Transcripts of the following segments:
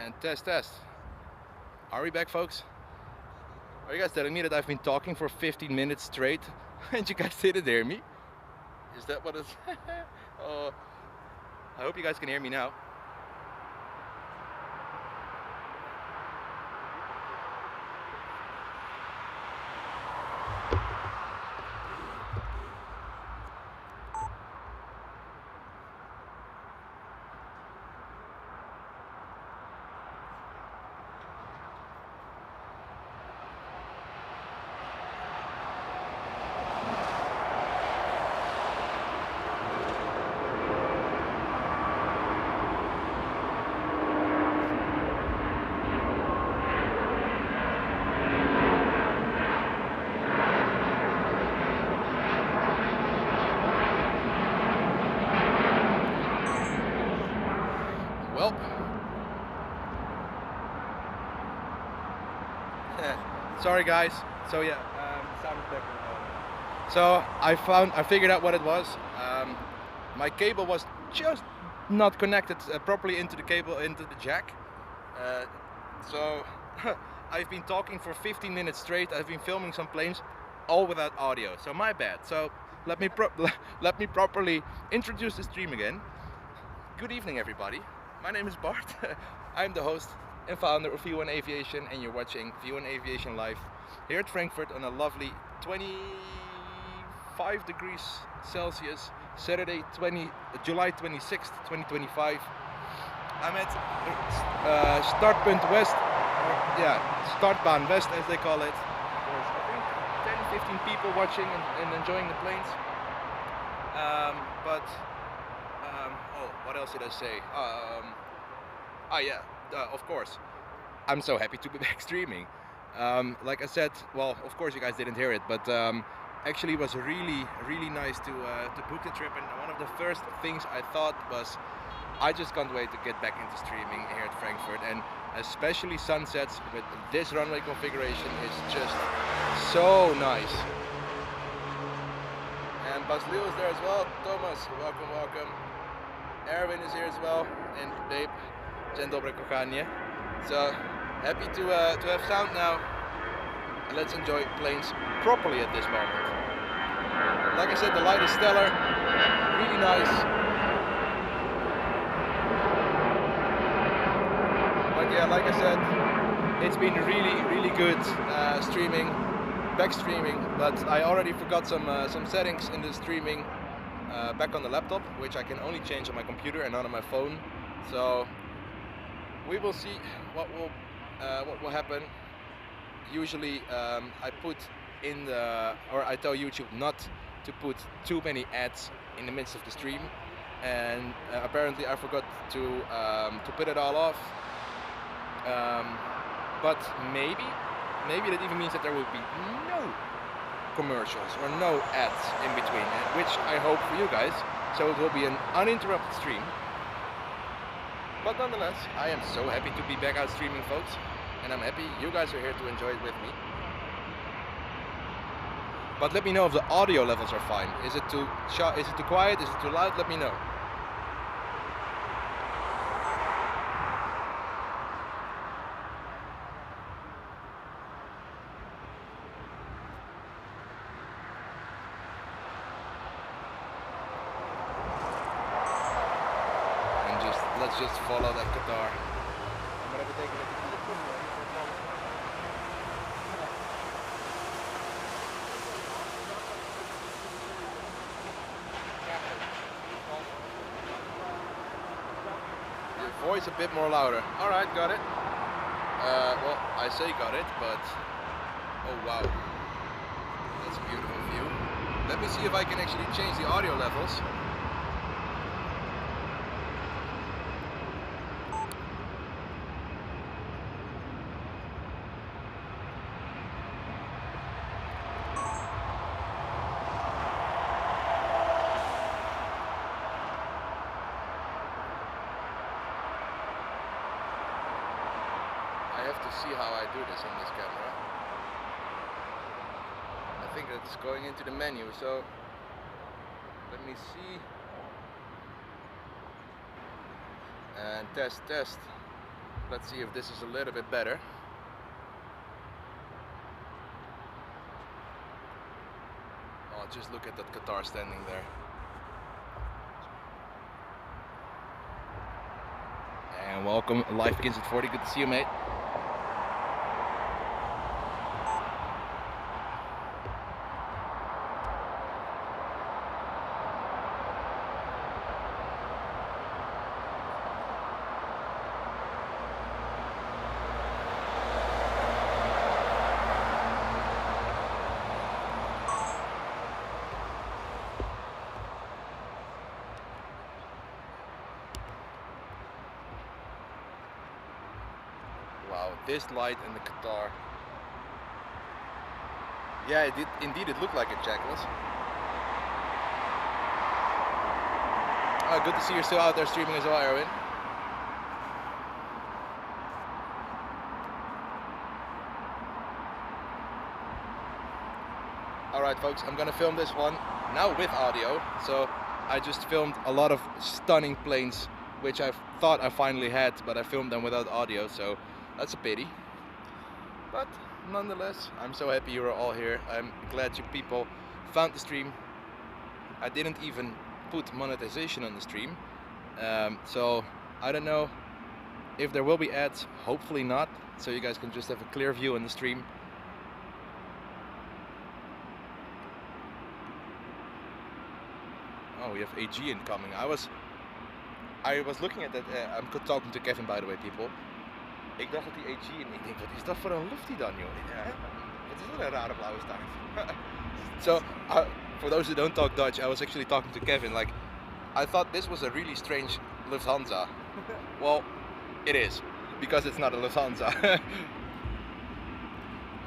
And test. Are we back, folks? Are you guys telling me that I've been talking for 15 minutes straight and you guys didn't hear me? Is that what it's... Oh, I hope you guys can hear me now. Well, sorry guys. So yeah, sound effect. So I figured out what it was. My cable was just not connected properly into the jack. So I've been talking for 15 minutes straight. I've been filming some planes, all without audio. So my bad. So let me properly introduce the stream again. Good evening, everybody. My name is Bart. I'm the host and founder of V1 Aviation, and you're watching V1 Aviation live here at Frankfurt on a lovely 25 degrees Celsius, Saturday, July 26th, 2025. I'm at Startpunt West, Startbaan West as they call it. There's I think 10-15 people watching and enjoying the planes. What else did I say? Of course. I'm so happy to be back streaming. Like I said, well, of course you guys didn't hear it, but actually it was really nice to book the trip. And one of the first things I thought was, I just can't wait to get back into streaming here at Frankfurt, and especially sunsets with this runway configuration is just so nice. And Baslil is there as well. Thomas, welcome. Erwin is here as well, and Babe, Dzień dobry kochanie. So happy to have sound now, and let's enjoy planes properly at this moment. Like I said, the light is stellar, really nice. But yeah, like I said, it's been really good back streaming. But I already forgot some settings in the streaming. Back on the laptop, which I can only change on my computer and not on my phone. So we will see what will happen. Usually I tell YouTube not to put too many ads in the midst of the stream, and apparently I forgot to put it all off. But maybe that even means that there will be no commercials or no ads in between, which I hope for you guys, so it will be an uninterrupted stream. But nonetheless, I am so happy to be back out streaming, folks, and I'm happy you guys are here to enjoy it with me. But let me know if the audio levels are fine. Is it too quiet? Is it too loud? Let me know. Let's just follow that Qatar. I'm gonna be taking it to your voice a bit more louder. Alright, got it. Well, I say got it, but oh wow. That's a beautiful view. Let me see if I can actually change the audio levels. See how I do this on this camera. I think it's going into the menu, so let me see. And test. Let's see if this is a little bit better. Oh, just look at that Qatar standing there. And welcome, life begins at 40. Good to see you, mate. Wow, this light in the Qatar. Yeah, it did, indeed it looked like a checklist. Good to see you're still out there streaming as well, Erwin. Alright folks, I'm gonna film this one now with audio. So I just filmed a lot of stunning planes, which I thought I finally had, but I filmed them without audio, so that's a pity. But nonetheless, I'm so happy you're all here. I'm glad you people found the stream. I didn't even put monetization on the stream. So I don't know if there will be ads, hopefully not. So you guys can just have a clear view on the stream. Oh, we have AG incoming. I was looking at that, I'm talking to Kevin by the way, people. Ik dacht dat die AG en ik denk, wat is dat voor een lucht die dan, joh? Ja, wat is dat een rare blauwe staart? So, for those who don't talk Dutch, I was actually talking to Kevin, like, I thought this was a really strange Lufthansa. Well, it is, because it's not a Lufthansa.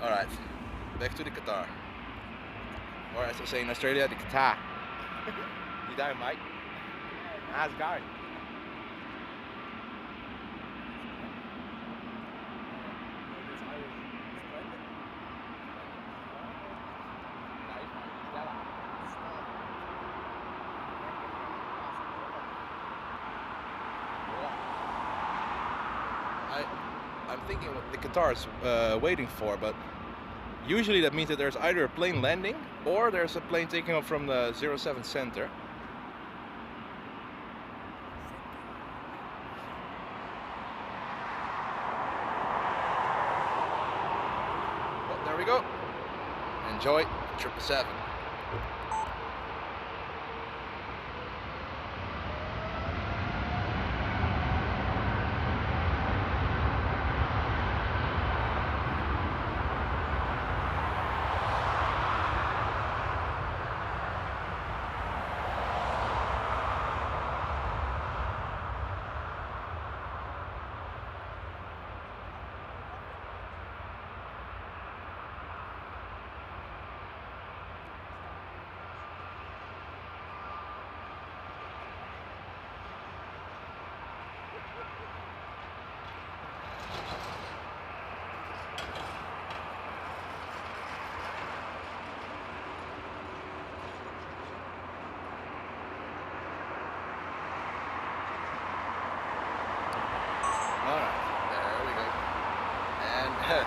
Alright, back to the Qatar. Or as I say in Australia, the Qatar. You down, mate? How's it going? I'm thinking what the Qatar is waiting for, but usually that means that there's either a plane landing or there's a plane taking off from the 07 center. Well, there we go. Enjoy 777.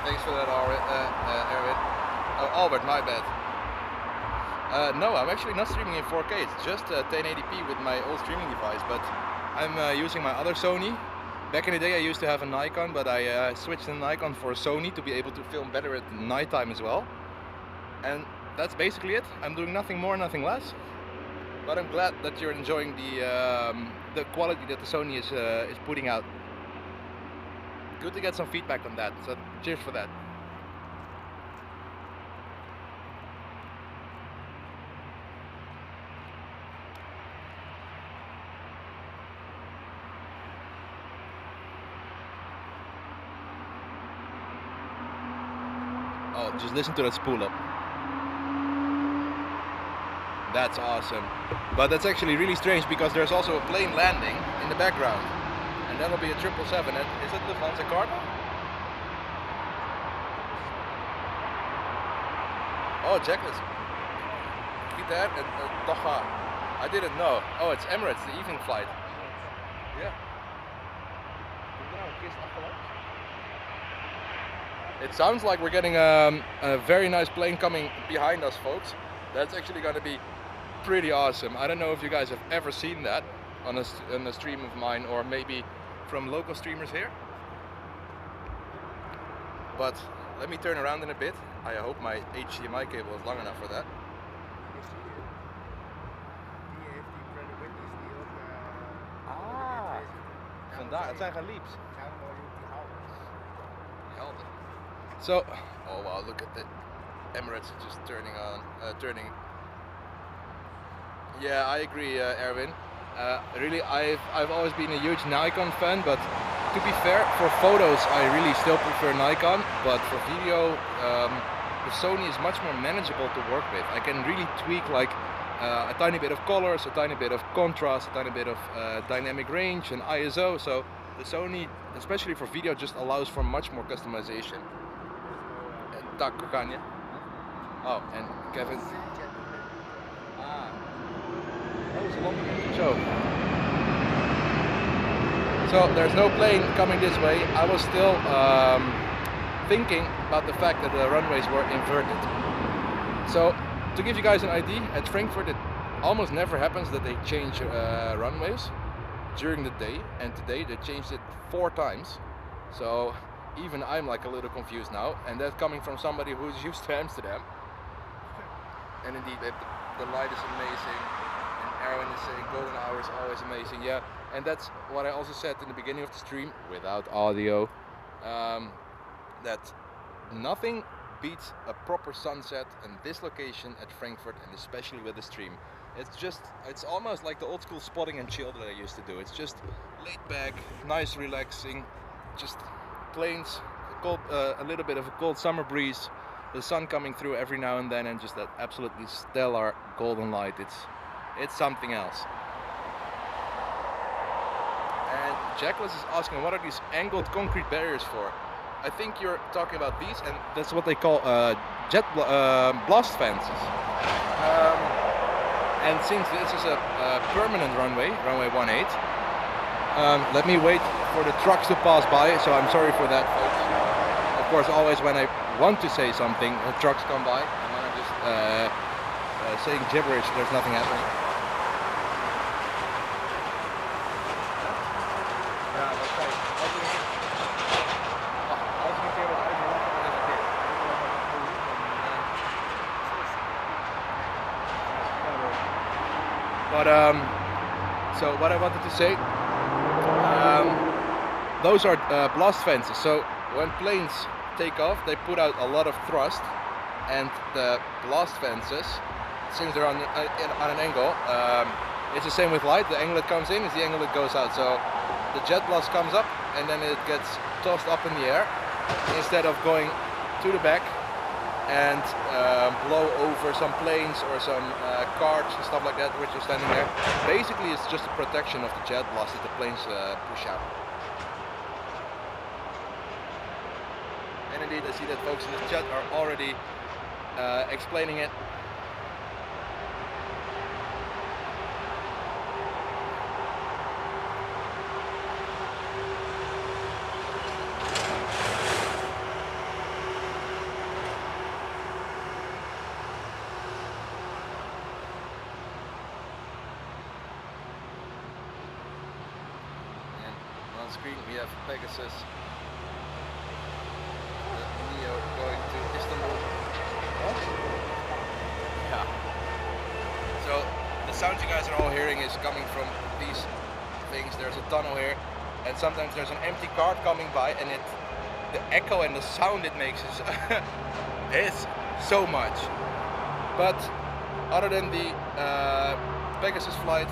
Thanks for that, Erwin. Oh, Albert, my bad. No, I'm actually not streaming in 4K. It's just 1080p with my old streaming device, but I'm using my other Sony. Back in the day I used to have a Nikon, but I switched the Nikon for a Sony to be able to film better at nighttime as well. And that's basically it. I'm doing nothing more, nothing less. But I'm glad that you're enjoying the quality that the Sony is putting out. Good to get some feedback on that, so cheers for that. Oh, just listen to that spool up. That's awesome. But that's actually really strange because there's also a plane landing in the background. And that'll be a 777. Is it Lufthansa Cargo? Oh, checklist. Keep that and Doha. I didn't know. Oh, it's Emirates, the evening flight. Yeah. It sounds like we're getting a very nice plane coming behind us, folks. That's actually going to be pretty awesome. I don't know if you guys have ever seen that on a stream of mine, or maybe from local streamers here. But let me turn around in a bit. I hope my HDMI cable is long enough for that. Vandaar, het zijn geen leaps. Helder. So, oh wow, look at the Emirates just turning. Yeah, I agree, Erwin. Really, I've always been a huge Nikon fan, but to be fair, for photos I really still prefer Nikon, but for video, the Sony is much more manageable to work with. I can really tweak like a tiny bit of colors, a tiny bit of contrast, a tiny bit of dynamic range and ISO. So the Sony, especially for video, just allows for much more customization. Tak kan je? Oh, and Kevin. Ah. So there's no plane coming this way. I was still thinking about the fact that the runways were inverted. So to give you guys an idea, at Frankfurt it almost never happens that they change runways during the day, and today they changed it 4 times. So even I'm like a little confused now, and that's coming from somebody who's used to Amsterdam. And indeed, the light is amazing, and Erwin is saying golden hour is always amazing. Yeah, and that's what I also said in the beginning of the stream, without audio, that nothing beats a proper sunset in this location at Frankfurt, and especially with the stream. It's almost like the old school spotting and chill that I used to do. It's just laid back, nice, relaxing, just planes, a little bit of a cold summer breeze, the sun coming through every now and then, and just that absolutely stellar golden light. It's something else. And Jackless is asking, what are these angled concrete barriers for? I think you're talking about these, and that's what they call jet blast fences. And since this is a permanent runway 18, let me wait for the trucks to pass by, so I'm sorry for that, folks. Of course, always when I want to say something, the trucks come by, and when I'm just saying gibberish, there's nothing happening. But so what I wanted to say, those are blast fences. So when planes take off, they put out a lot of thrust, and the blast fences, since they're on an angle, it's the same with light. The angle it comes in is the angle it goes out. So the jet blast comes up, and then it gets tossed up in the air instead of going to the back and blow over some planes or some carts and stuff like that, which are standing there. Basically, it's just a protection of the jet blast that the planes push out. And indeed, I see that folks in the chat are already explaining it. We have Pegasus, the Neo going to Istanbul. Yeah. So the sound you guys are all hearing is coming from these things. There's a tunnel here, and sometimes there's an empty cart coming by, and the echo and the sound it makes is so much. But other than the Pegasus flight,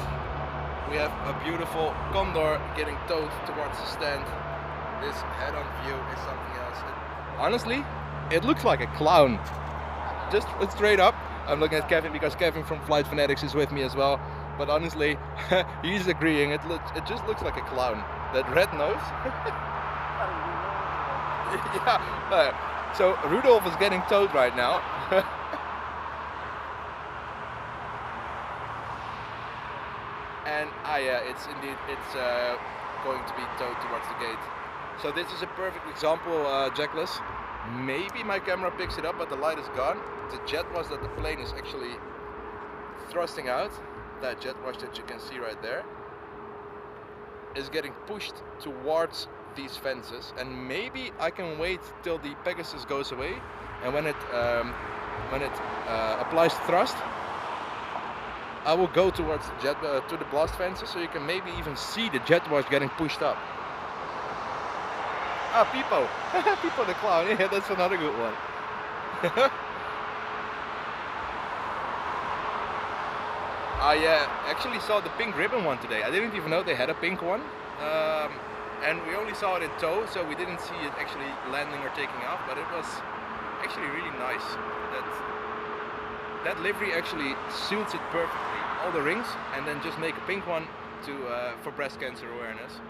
we have a beautiful Condor getting towed towards the stand. This head-on view is something else. Honestly, it looks like a clown. Just straight up. I'm looking at Kevin because Kevin from Flight Fanatics is with me as well. But honestly, he's agreeing. It just looks like a clown. That red nose. Yeah. So Rudolph is getting towed right now. And yeah, it's going to be towed towards the gate. So this is a perfect example, Jackless. Maybe my camera picks it up, but the light is gone. The jet wash that the plane is actually thrusting out, that jet wash that you can see right there, is getting pushed towards these fences, and maybe I can wait till the Pegasus goes away, and when it applies thrust, I will go towards the jet to the blast fences, so you can maybe even see the jet wash getting pushed up. Ah, Pipo, Pipo the clown. Yeah, that's another good one. I actually saw the pink ribbon one today. I didn't even know they had a pink one. And we only saw it in tow, so we didn't see it actually landing or taking off, but it was actually really nice. That livery actually suits it perfectly, all the rings, and then just make a pink one to for breast cancer awareness.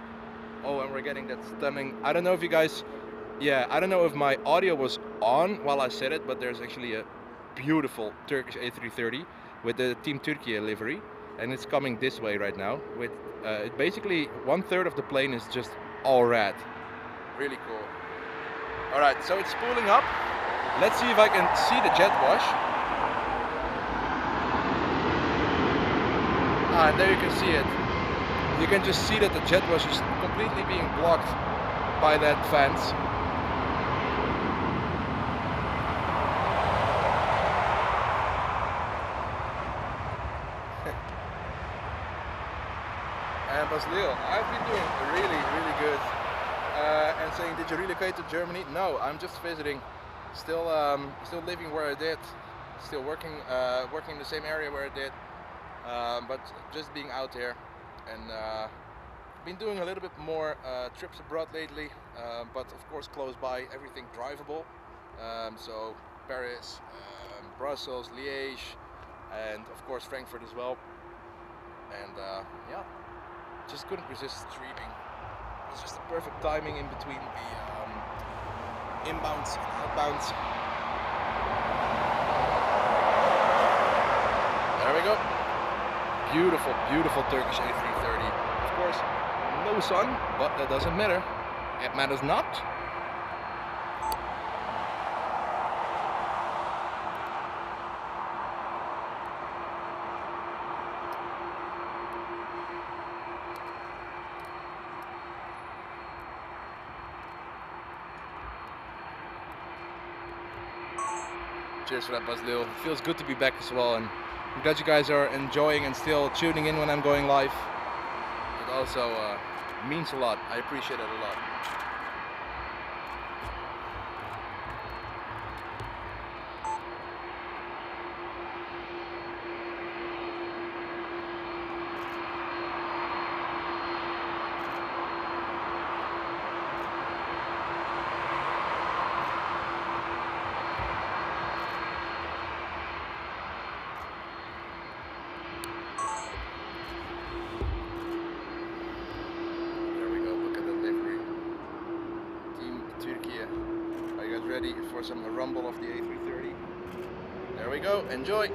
Oh, and we're getting that stunning, I don't know if you guys, I don't know if my audio was on while I said it, but there's actually a beautiful Turkish A330 with the Team Turkey livery, and it's coming this way right now. With basically 1/3 of the plane is just all red. Really cool. All right, so it's spooling up. Let's see if I can see the jet wash. Ah, and there you can see it. You can just see that the jet wash is completely being blocked by that fence. And Baslil, I've been doing really good. And saying, did you relocate to Germany? No, I'm just visiting. Still living where I did. Still working in the same area where I did. But just being out there, and been doing a little bit more trips abroad lately. But of course, close by, everything drivable. So Paris, Brussels, Liège, and of course Frankfurt as well. And yeah. Just couldn't resist streaming. It was just the perfect timing in between the inbounds and outbounds. There we go. Beautiful, beautiful Turkish A330. Of course, no sun, but that doesn't matter. It matters not. Cheers for that, Baslil. It feels good to be back as well, and I'm glad you guys are enjoying and still tuning in when I'm going live. It also means a lot. I appreciate it a lot. Ready for some rumble of the A330. There we go, enjoy!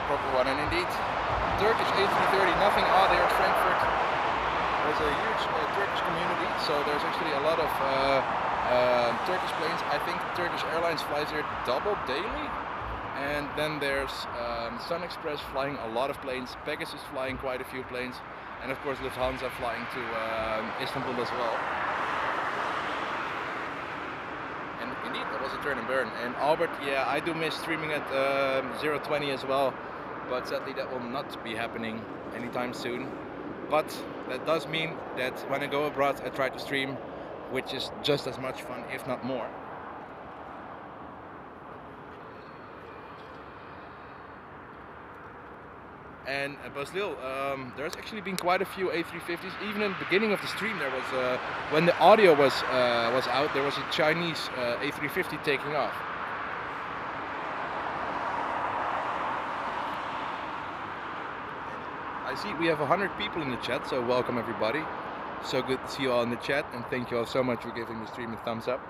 Proper one, and indeed Turkish A330, nothing odd here at Frankfurt. There's a huge Turkish community, so there's actually a lot of Turkish planes. I think Turkish Airlines flies here double daily, and then there's Sun Express flying a lot of planes, Pegasus flying quite a few planes, and of course Lufthansa flying to Istanbul as well. And indeed, that was a turn and burn. And Albert, yeah, I do miss streaming at 020 as well, but sadly that will not be happening anytime soon. But that does mean that when I go abroad, I try to stream, which is just as much fun, if not more. And Baslil, there's actually been quite a few A350s. Even in the beginning of the stream, there was when the audio was out, there was a Chinese A350 taking off. I see we have 100 people in the chat, so welcome everybody. So good to see you all in the chat, and thank you all so much for giving the stream a thumbs up.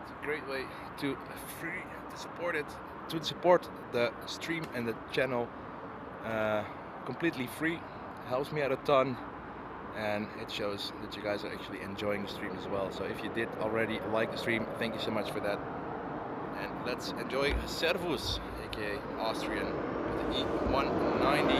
It's a great way to support the stream and the channel. Completely free, helps me out a ton, and it shows that you guys are actually enjoying the stream as well. So if you did already like the stream, thank you so much for that. And let's enjoy Servus, aka Austrian, with the E190.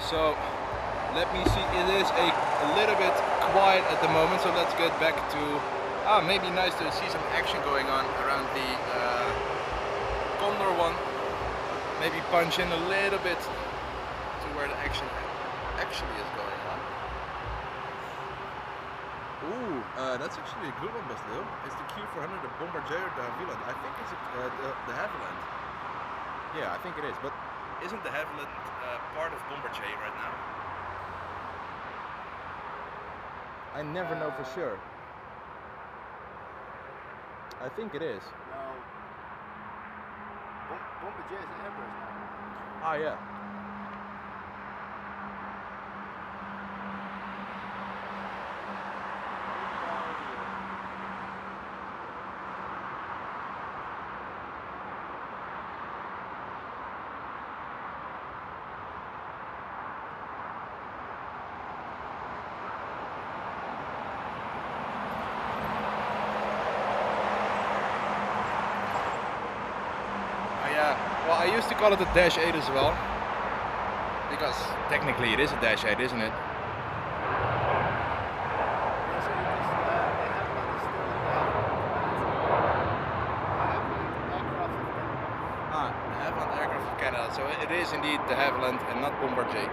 So let me see, it is a little bit quiet at the moment, so let's get back to, maybe nice to see some action going on around the Condor one. Maybe punch in a little bit to where the action actually is going on. Ooh, that's actually a good one, Baslil. It's the Q400, the Bombardier de Havilland. I think it's the Havilland. Yeah, I think it is, but isn't the Havilland part of Bombardier right now? I never know for sure. I think it is. No. Bombardier is Airbus now. Ah, yeah. Well, I used to call it a Dash 8 as well, because technically it is a Dash 8, isn't it? The Havilland aircraft of Canada, so it is indeed the Havilland and not Bombardier.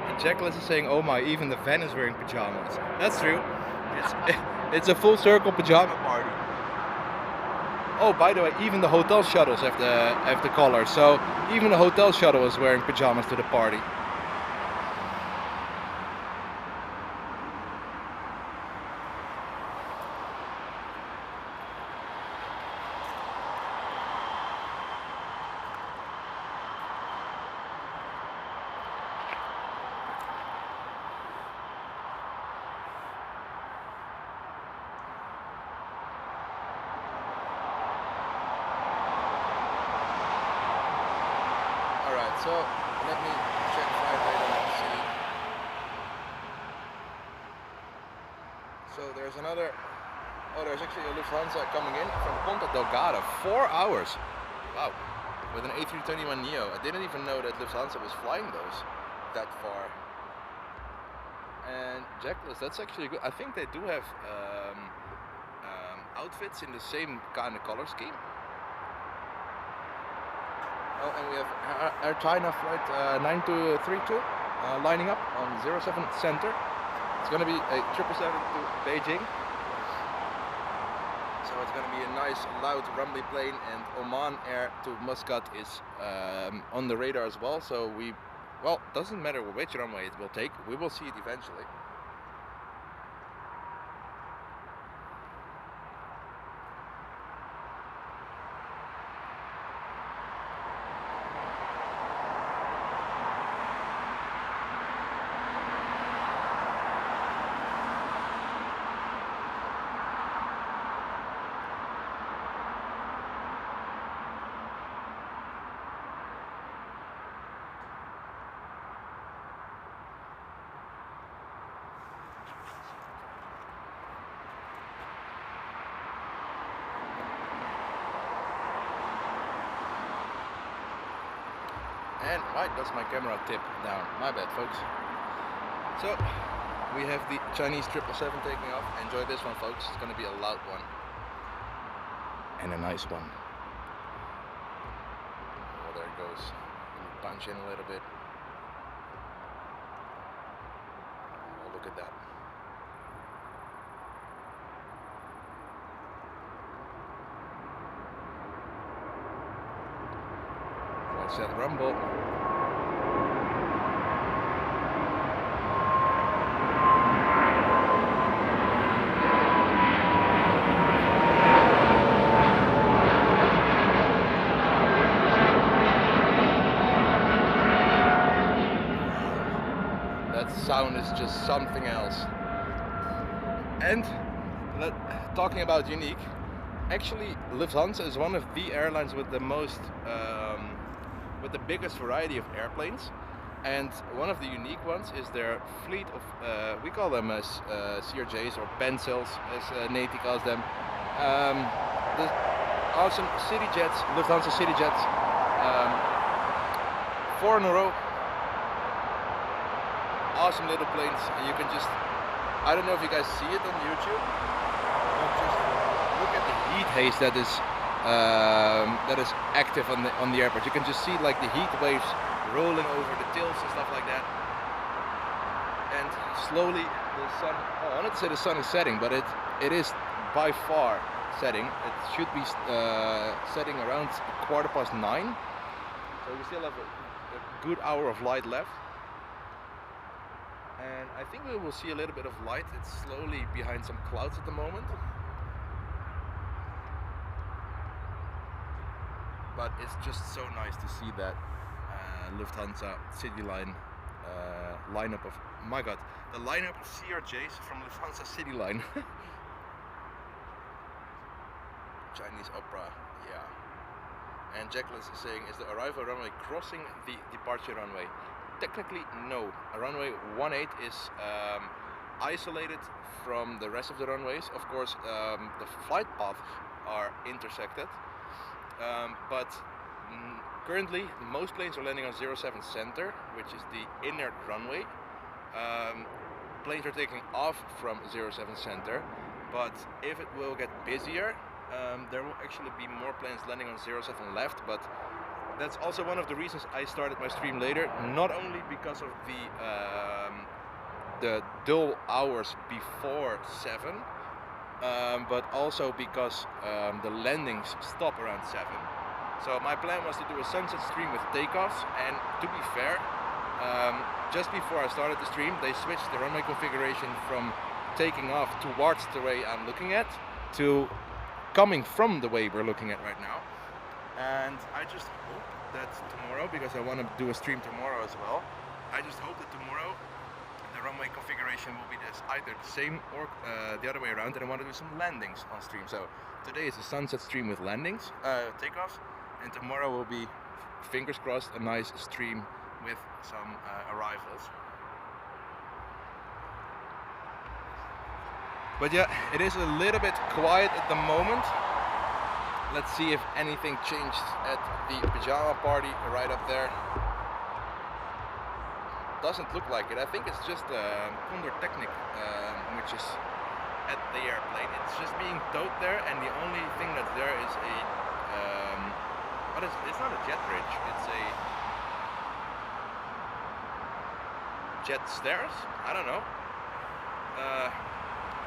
And Jackless is saying, oh my, even the van is wearing pajamas. That's true. It's a full circle pajama party. Oh, by the way, even the hotel shuttles have the collar, so even the hotel shuttle is wearing pajamas to the party. So let me check flight data and see. So there's another, there's actually a Lufthansa coming in from Ponta Delgada, 4 hours. Wow, with an A320 Neo. I didn't even know that Lufthansa was flying those that far. And Jackless, that's actually good. I think they do have outfits in the same kind of color scheme. Oh, and we have Air China flight 9232 lining up on 07 center. It's going to be a 777 to Beijing. So it's going to be a nice loud rumbly plane, and Oman Air to Muscat is on the radar as well. So well, doesn't matter which runway it will take, we will see it eventually. And why does my camera tip down? My bad, folks. So we have the Chinese 777 taking off. Enjoy this one, folks. It's gonna be a loud one. And a nice one. Oh, there it goes. Punch in a little bit. Oh, look at that. Let's set rumble. Sound is just something else. And talking about unique, actually Lufthansa is one of the airlines with the most with the biggest variety of airplanes, and one of the unique ones is their fleet of we call them as CRJs or pencils, as Nate calls them, the awesome city jets, Lufthansa city jets, 4 in a row. Awesome little planes, and you can just, I don't know if you guys see it on YouTube, but just look at the heat haze that is active on the airport. You can just see like the heat waves rolling over the tails and stuff like that. And slowly the sun, oh, I wanted to say the sun is setting, but it is by far setting. It should be setting around 9:15. So we still have a good hour of light left. And I think we will see a little bit of light. It's slowly behind some clouds at the moment. But it's just so nice to see that Lufthansa CityLine lineup of, my god, the lineup of CRJs from Lufthansa CityLine. Chinese opera, yeah. And Jacqueline is saying, is the arrival runway crossing the departure runway? Technically, no. Runway 18 is isolated from the rest of the runways. Of course, the flight paths are intersected, but currently most planes are landing on 07 center, which is the inner runway. Planes are taking off from 07 center, but if it will get busier, there will actually be more planes landing on 07 left, but that's also one of the reasons I started my stream later, not only because of the dull hours before 7, but also because the landings stop around 7. So my plan was to do a sunset stream with takeoffs, and to be fair, just before I started the stream, they switched the runway configuration from taking off towards the way I'm looking at to coming from the way we're looking at right now. And I just hope that tomorrow, because I want to do a stream tomorrow as well, I just hope that tomorrow the runway configuration will be either the same or the other way around, and I want to do some landings on stream. So today is a sunset stream with landings, takeoffs, and tomorrow will be, fingers crossed, a nice stream with some arrivals. But yeah, it is a little bit quiet at the moment. Let's see if anything changed at the pajama party right up there. Doesn't look like it. I think it's just Condor Technic, which is at the airplane. It's just being towed there, and the only thing that's there is a it's not a jet bridge, it's a jet stairs, I don't know,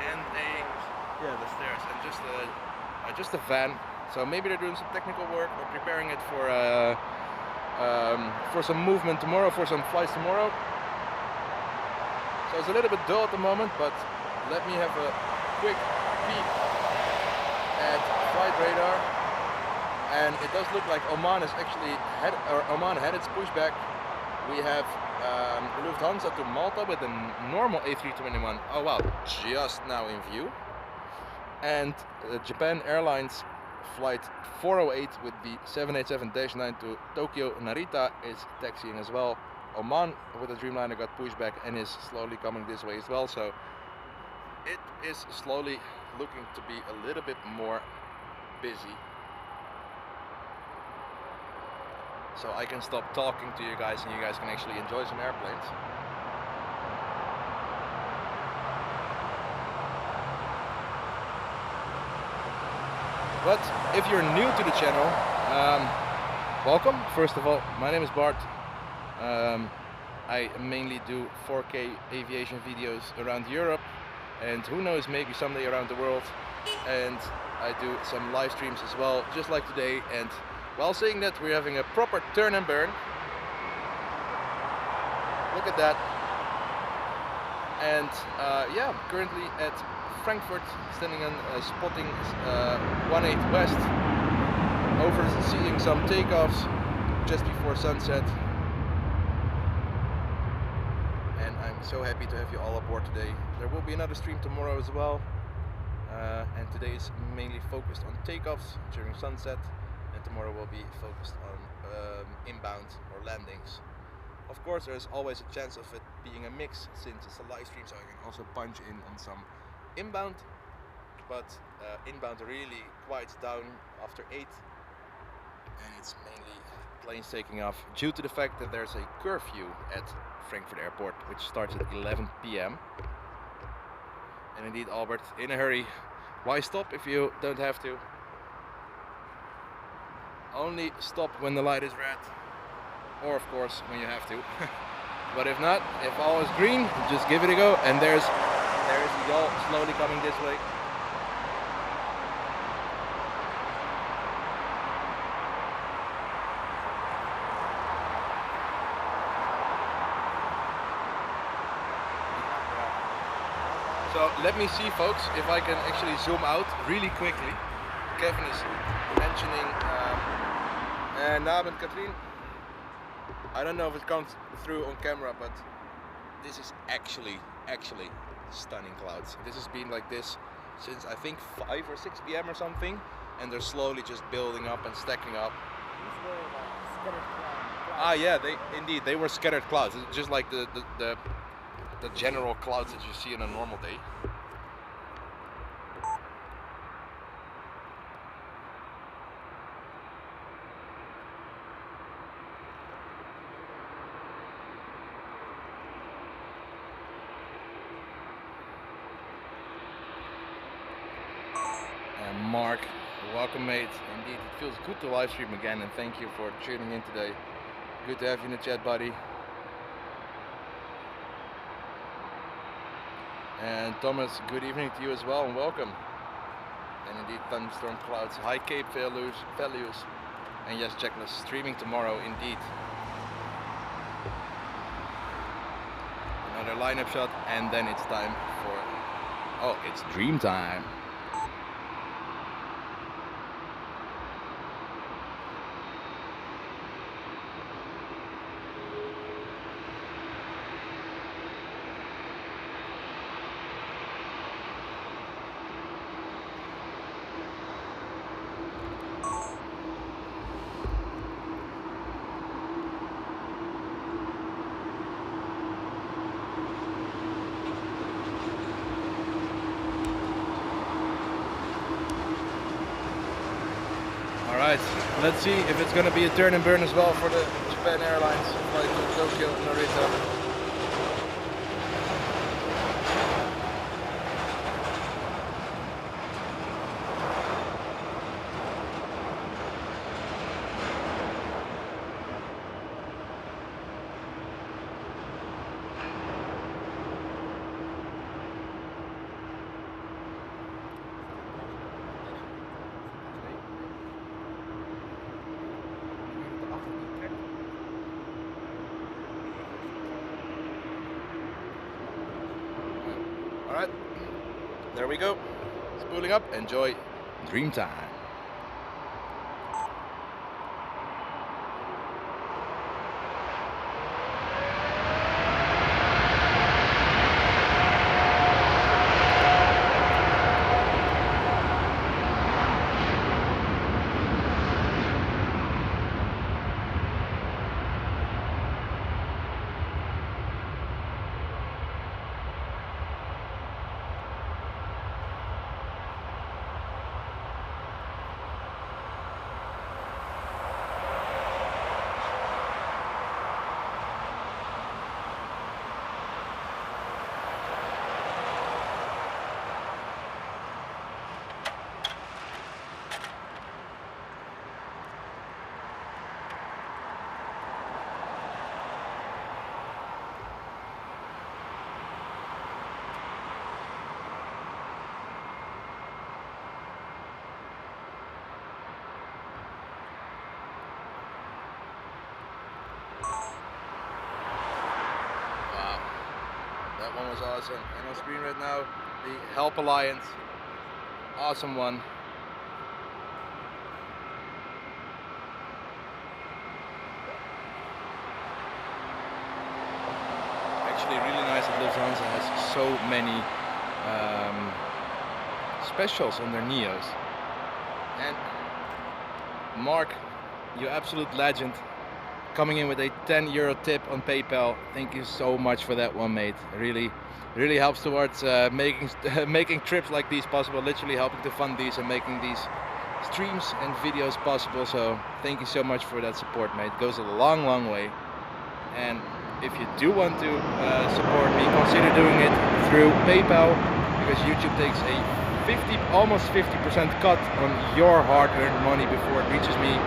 and the stairs, and just a van. So maybe they're doing some technical work or preparing it for some movement tomorrow, for some flights tomorrow. So it's a little bit dull at the moment, but let me have a quick peek at flight radar. And it does look like Oman is actually Oman had its pushback. We have Lufthansa to Malta with a normal A321. Oh wow, just now in view. And Japan Airlines flight 408 with the 787-9 to Tokyo Narita is taxiing as well. Oman with the Dreamliner got pushed back and is slowly coming this way as well. So it is slowly looking to be a little bit more busy. so I can stop talking to you guys and you guys can actually enjoy some airplanes. But if you're new to the channel, welcome. First of all, my name is Bart. I mainly do 4K aviation videos around Europe, and who knows, maybe someday around the world. And I do some live streams as well, just like today. And while saying that, we're having a proper turn and burn. Look at that. And yeah, currently at Frankfurt, standing on spotting 18 West, overseeing some takeoffs just before sunset. And I'm so happy to have you all aboard today. There will be another stream tomorrow as well. And today is mainly focused on takeoffs during sunset, and tomorrow will be focused on inbound or landings. Of course, there's always a chance of it being a mix since it's a live stream, so I can also punch in on some inbound, but inbound really quiets down after 8, and it's mainly planes taking off due to the fact that there's a curfew at Frankfurt Airport, which starts at 11 p.m. And indeed, Albert, in a hurry. Why stop if you don't have to? Only stop when the light is red, or of course when you have to. But if not, if all is green, just give it a go. And there's the yawl slowly coming this way. So let me see, folks, if I can actually zoom out really quickly. Kevin is mentioning Nabend Katrien. I don't know if it comes through on camera, but this is actually stunning clouds. This has been like this since I think 5 or 6 p.m. or something, and they're slowly just building up and stacking up. These were scattered clouds. Ah, yeah, they were scattered clouds, just like the general clouds that you see on a normal day. And Mark, welcome mate. Indeed, it feels good to live stream again, and thank you for tuning in today. Good to have you in the chat, buddy. And Thomas, good evening to you as well, and welcome. And indeed, thunderstorm clouds, high cape values, and yes, checklist streaming tomorrow, indeed. Another lineup shot, and then it's time for, oh, it's dream time. Alright, let's see if it's going to be a turn and burn as well for the Japan Airlines flight to Tokyo, Narita. Alright, there we go. Spooling up, enjoy dream time. That one was awesome. And on screen right now, the Help Alliance. Awesome one. Actually really nice that Lufthansa has so many specials on their Neos. And Mark, you absolute legend, coming in with a €10 tip on PayPal. Thank you so much for that one, mate. Really helps towards making trips like these possible, literally helping to fund these and making these streams and videos possible. So thank you so much for that support, mate. It goes a long way. And if you do want to support me, consider doing it through PayPal, because YouTube takes a almost 50% cut on your hard-earned money before it reaches me.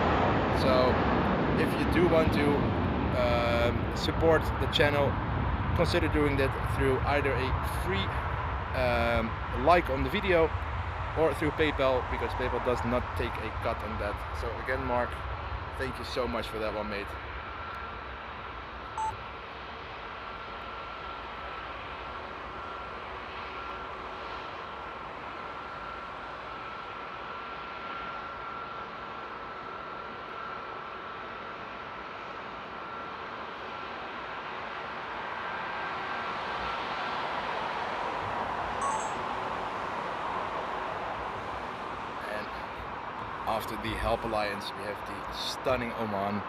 So if you do want to support the channel, consider doing that through either a free like on the video or through PayPal, because PayPal does not take a cut on that. So again, Mark, thank you so much for that one, mate. After the Help Alliance, we have the stunning Oman,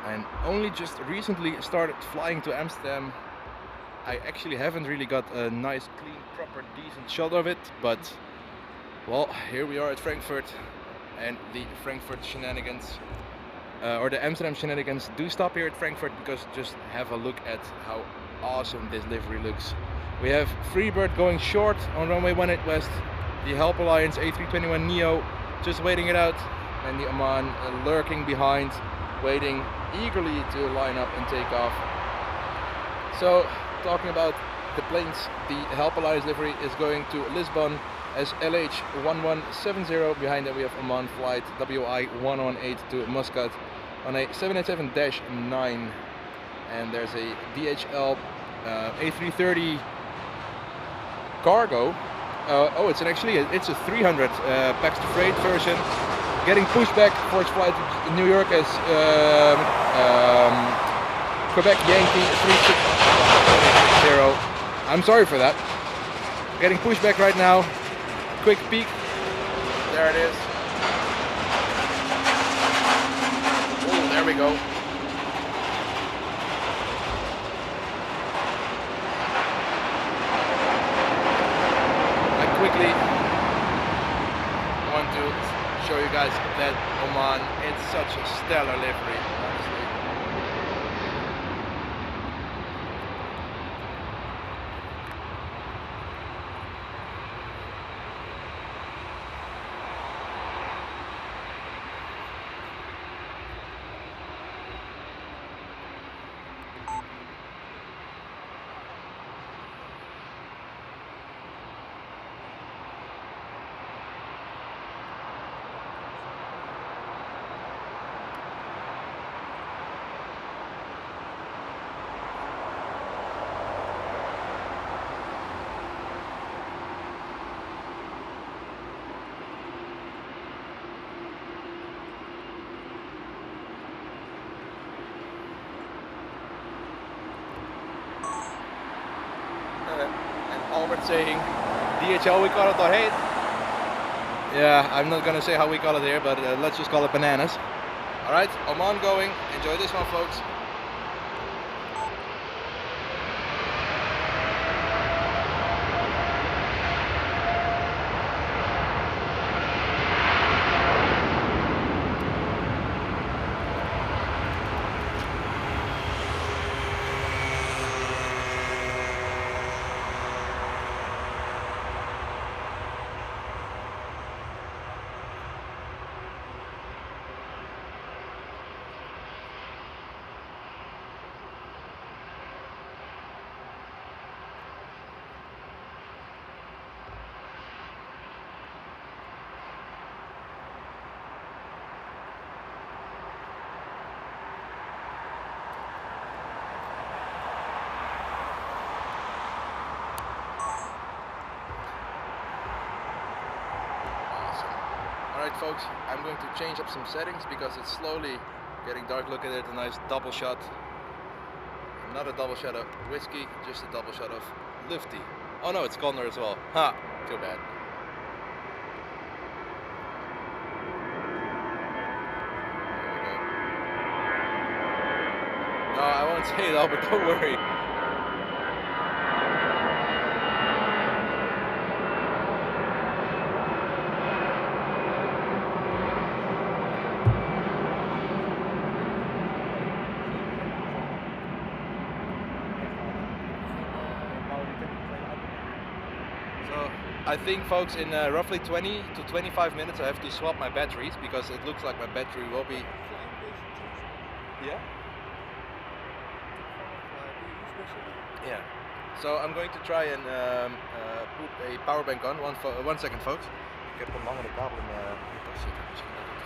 and only just recently started flying to Amsterdam. I actually haven't really got a nice, clean, proper, decent shot of it, but well, here we are at Frankfurt, and the Frankfurt shenanigans, or the Amsterdam shenanigans, do stop here at Frankfurt, because just have a look at how awesome this livery looks. We have Freebird going short on runway 18 west, the Help Alliance A321 Neo just waiting it out, and the Oman lurking behind, waiting eagerly to line up and take off. So, talking about the planes, the Help Alliance livery is going to Lisbon as LH1170. Behind that we have Oman flight WI118 to Muscat on a 787-9, and there's a DHL A330 Cargo. Oh, it's a 300 packs to freight version, getting pushed back for its flight to New York as Quebec Yankee 360. I'm sorry for that. Getting pushed back right now. Quick peek. There it is. Oh, there we go. Quickly want to show you guys that Oman, it's such a stellar livery, honestly. Albert saying DHL, we call it or hate. Yeah, I'm not gonna say how we call it here, but let's just call it bananas. Alright, Oman going. Enjoy this one, folks. Alright folks, I'm going to change up some settings because it's slowly getting dark. Look at it, a nice double shot. Not a double shot of whiskey, just a double shot of Lufty. Oh no, it's Condor as well. Ha! Too bad. No, I won't say it all, but don't worry. I think folks in roughly 20 to 25 minutes I have to swap my batteries because it looks like my battery will be... Yeah? Yeah. So I'm going to try and put a power bank on. One second folks. Ik heb een langere kabel in mijn tas zitten. Misschien dat het...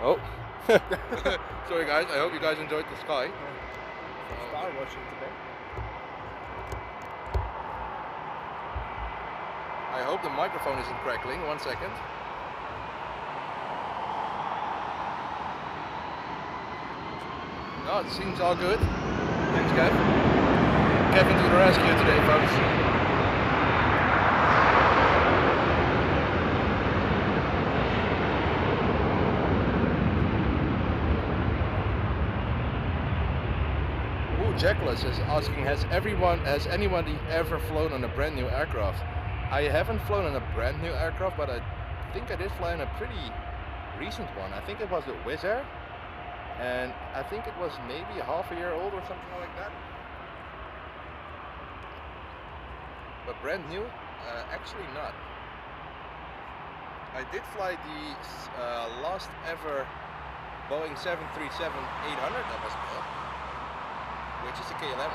Oh, sorry guys, I hope you guys enjoyed the sky. Star watching today. I hope the microphone isn't crackling. 1 second. No, it seems all good. Thanks, Kev. Kevin to the rescue today, folks. Jackless is asking, has anybody ever flown on a brand new aircraft? I haven't flown on a brand new aircraft, but I think I did fly on a pretty recent one. I think it was the Wizz Air, and I think it was maybe half a year old or something like that. But brand new? Actually not. I did fly the last ever Boeing 737-800 that was built, which is a KLM one.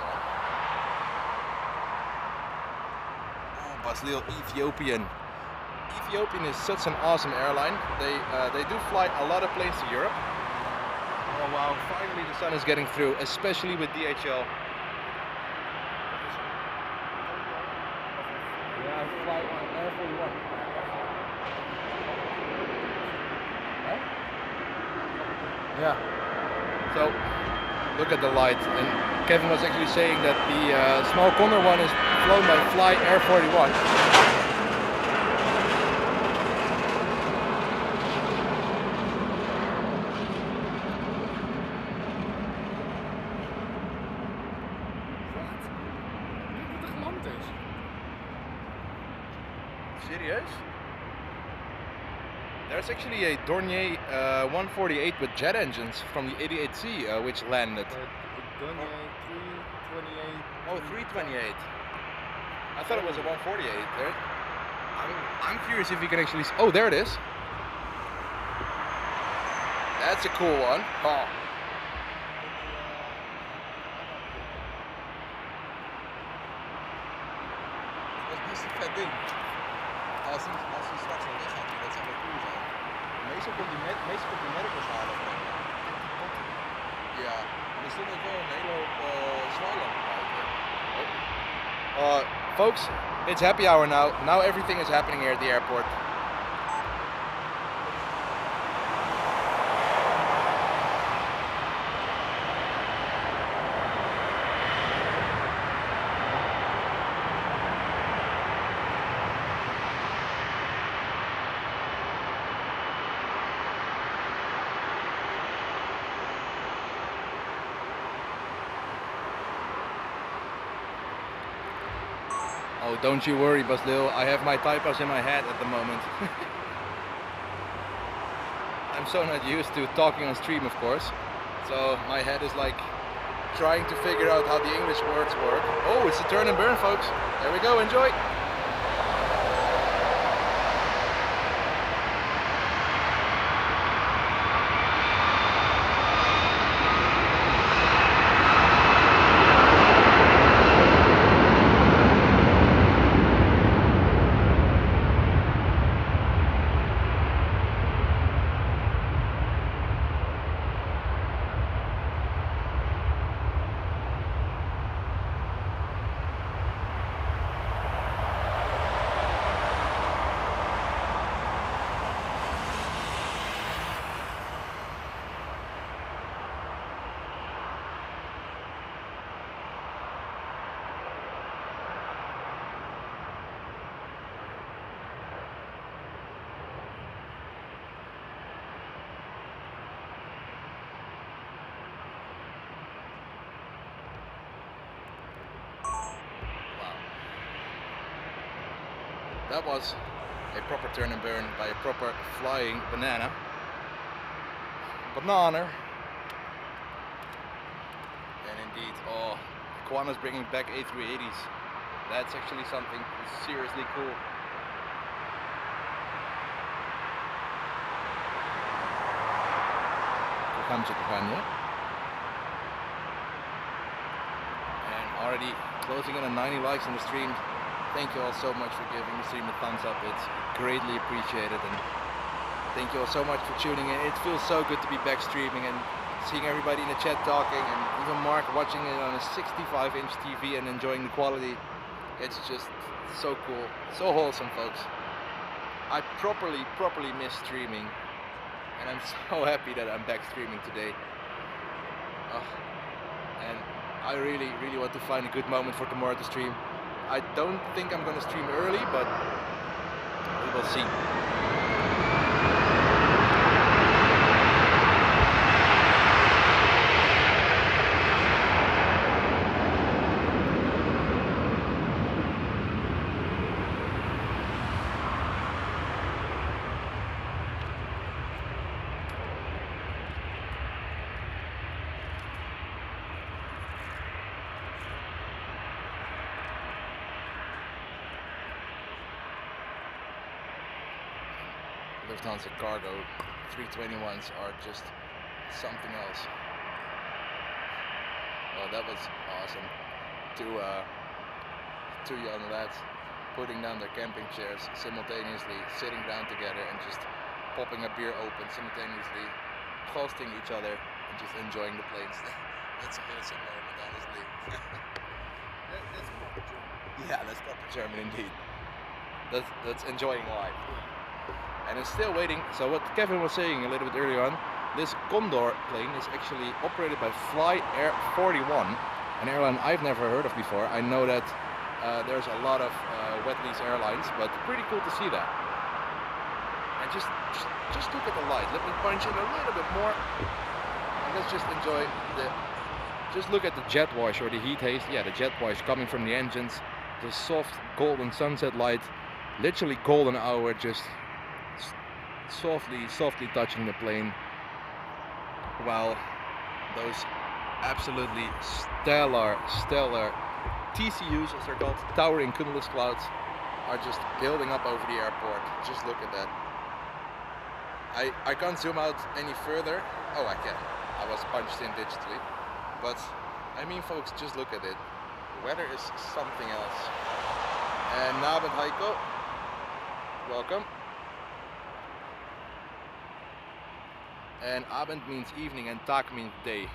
Oh, Baslil, Ethiopian. Ethiopian is such an awesome airline. They do fly a lot of planes to Europe. Oh wow, finally the sun is getting through, especially with DHL. Yeah, I fly on Air 41. Huh? Yeah. So, look at the light. And Kevin was actually saying that the small Condor one is flown by Fly Air 41. Serieus? There's actually a Dornier 148 with jet engines from the 88C which landed. Dornier 328. Oh, 328. I thought it was a 148 there. I'm curious if you can actually... Oh, there it is. That's a cool one. Oh. Dat is best een vet ding. Als hij straks al weg gaat, dat zou wel cool zijn. Meestal komt die medicals halen. Ja, er stond ook wel een hele hoop zwaarlampen buiten. Folks, it's happy hour now. Now everything is happening here at the airport. Oh, don't you worry, Baslil. I have my typos in my head at the moment. I'm so not used to talking on stream, of course. So my head is like trying to figure out how the English words work. Oh, it's a turn and burn, folks. There we go. Enjoy. that was a proper turn and burn by a proper flying banana. And indeed, oh, Iguana's bringing back A380s. That's actually something seriously cool. And already closing in on 90 likes on the stream. Thank you all so much for giving the stream a thumbs up. It's greatly appreciated, and thank you all so much for tuning in. It feels so good to be back streaming and seeing everybody in the chat talking, and even Mark watching it on a 65-inch TV and enjoying the quality. It's just so cool, so wholesome, folks. I properly miss streaming, and I'm so happy that I'm back streaming today. And I really want to find a good moment for tomorrow to stream. I don't think I'm gonna stream early, but we will see. Lufthansa Cargo 321s are just something else. Oh, that was awesome. Two young lads putting down their camping chairs simultaneously, sitting down together and just popping a beer open simultaneously, hosting each other and just enjoying the planes. That's a wholesome moment, honestly. That's proper German. Yeah, that's proper German indeed. That's enjoying life. And it's still waiting. So what Kevin was saying a little bit earlier on, this Condor plane is actually operated by Fly Air 41, an airline I've never heard of before. I know that there's a lot of wet lease airlines, but pretty cool to see that. And just look at the light. Let me punch in a little bit more. And let's just enjoy just look at the jet wash or the heat haze. Yeah, the jet wash coming from the engines. The soft golden sunset light, literally golden hour, just softly touching the plane, while those absolutely stellar TCUs, as they're called, towering cumulus clouds, are just building up over the airport. Just look at that. I can't zoom out any further. Oh, I can. I was punched in digitally. But I mean, folks, just look at it. The weather is something else. And Nabend Heiko, welcome. And Abend means evening and Tag means day.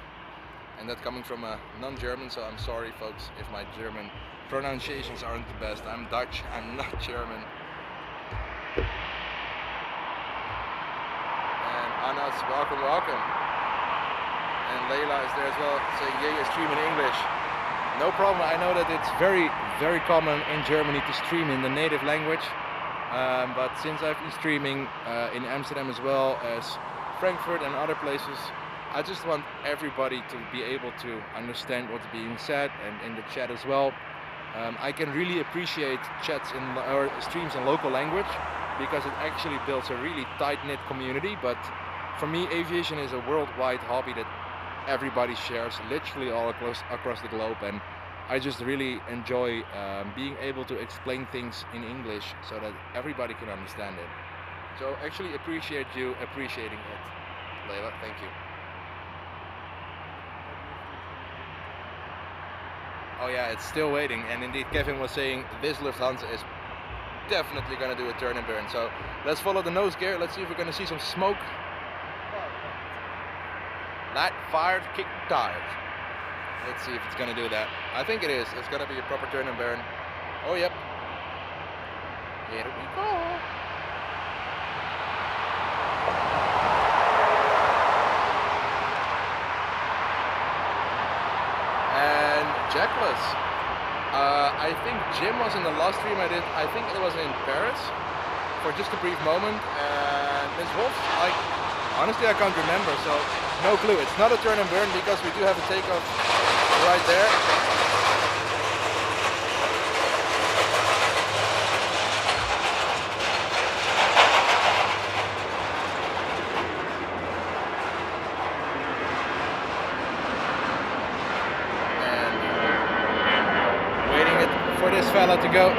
And that coming from a non-German, so I'm sorry folks if my German pronunciations aren't the best. I'm Dutch, I'm not German. And Anas, welcome. And Leila is there as well, saying yeah, you're streaming English. No problem, I know that it's very common in Germany to stream in the native language. But since I've been streaming in Amsterdam as well as Frankfurt and other places, I just want everybody to be able to understand what's being said, and in the chat as well. I can really appreciate chats or streams in local language because it actually builds a really tight-knit community. But for me, aviation is a worldwide hobby that everybody shares, literally all across the globe, and I just really enjoy being able to explain things in English so that everybody can understand it. So actually appreciate you appreciating it, Leila. Thank you. Oh yeah, it's still waiting, and indeed Kevin was saying this Lufthansa is definitely going to do a turn and burn. So let's follow the nose gear. Let's see if we're going to see some smoke. Light, fired, kick, tired. Let's see if it's going to do that. I think it is. It's going to be a proper turn and burn. Oh yep. Here we go. And Jackless. I think Jim was in the last stream I did. I think it was in Paris for just a brief moment. And Ms. Wolf, honestly I can't remember, so no clue. It's not a turn and burn because we do have a takeoff right there. for this fella to go.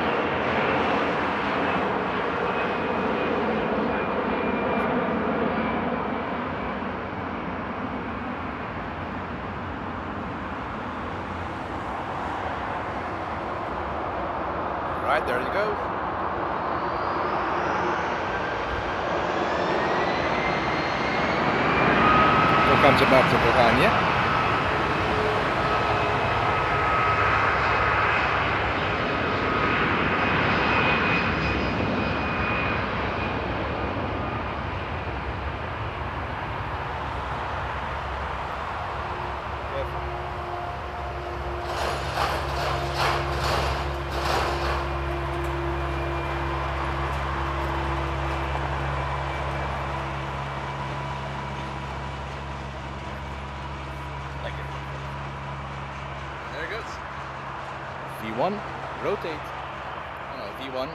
Right, there you go. Zo kan ze back to Bulgaria. There it goes. V1, rotate. Oh no, V1,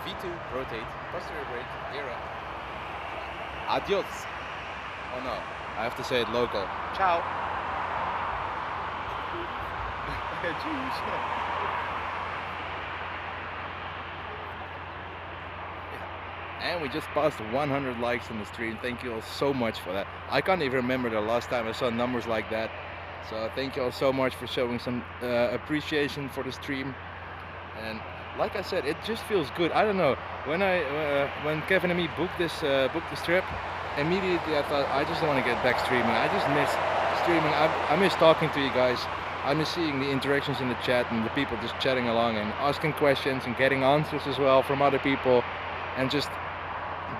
V2, rotate. Posterior brake, era. Adios. Oh no, I have to say it local. Ciao. And we just passed 100 likes on the stream. Thank you all so much for that. I can't even remember the last time I saw numbers like that. So thank you all so much for showing some appreciation for the stream. And like I said, it just feels good. I don't know. When Kevin and me booked this trip, immediately I thought I just want to get back streaming. I just miss streaming. I miss talking to you guys. I miss seeing the interactions in the chat and the people just chatting along and asking questions and getting answers as well from other people, and just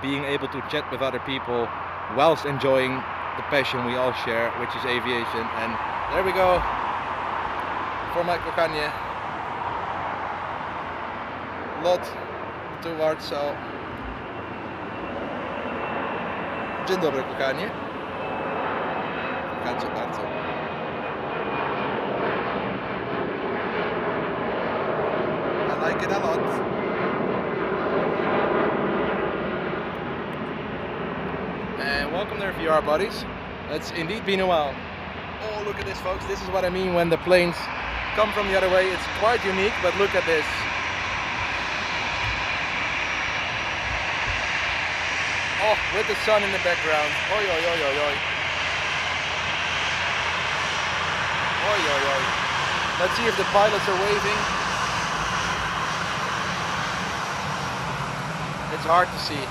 being able to chat with other people whilst enjoying the passion we all share, which is aviation. And there we go for my kochanie. Lot to Warsaw. Dzień dobry, kochanie. Kocham cię bardzo. I like it a lot. And welcome there, VR buddies. It's indeed been a while. Oh, look at this, folks. This is what I mean when the planes come from the other way. It's quite unique, but look at this. Oh, with the sun in the background. Oi, oi, oi, oi, oi. Oi, oi, oi. Let's see if the pilots are waving. It's hard to see,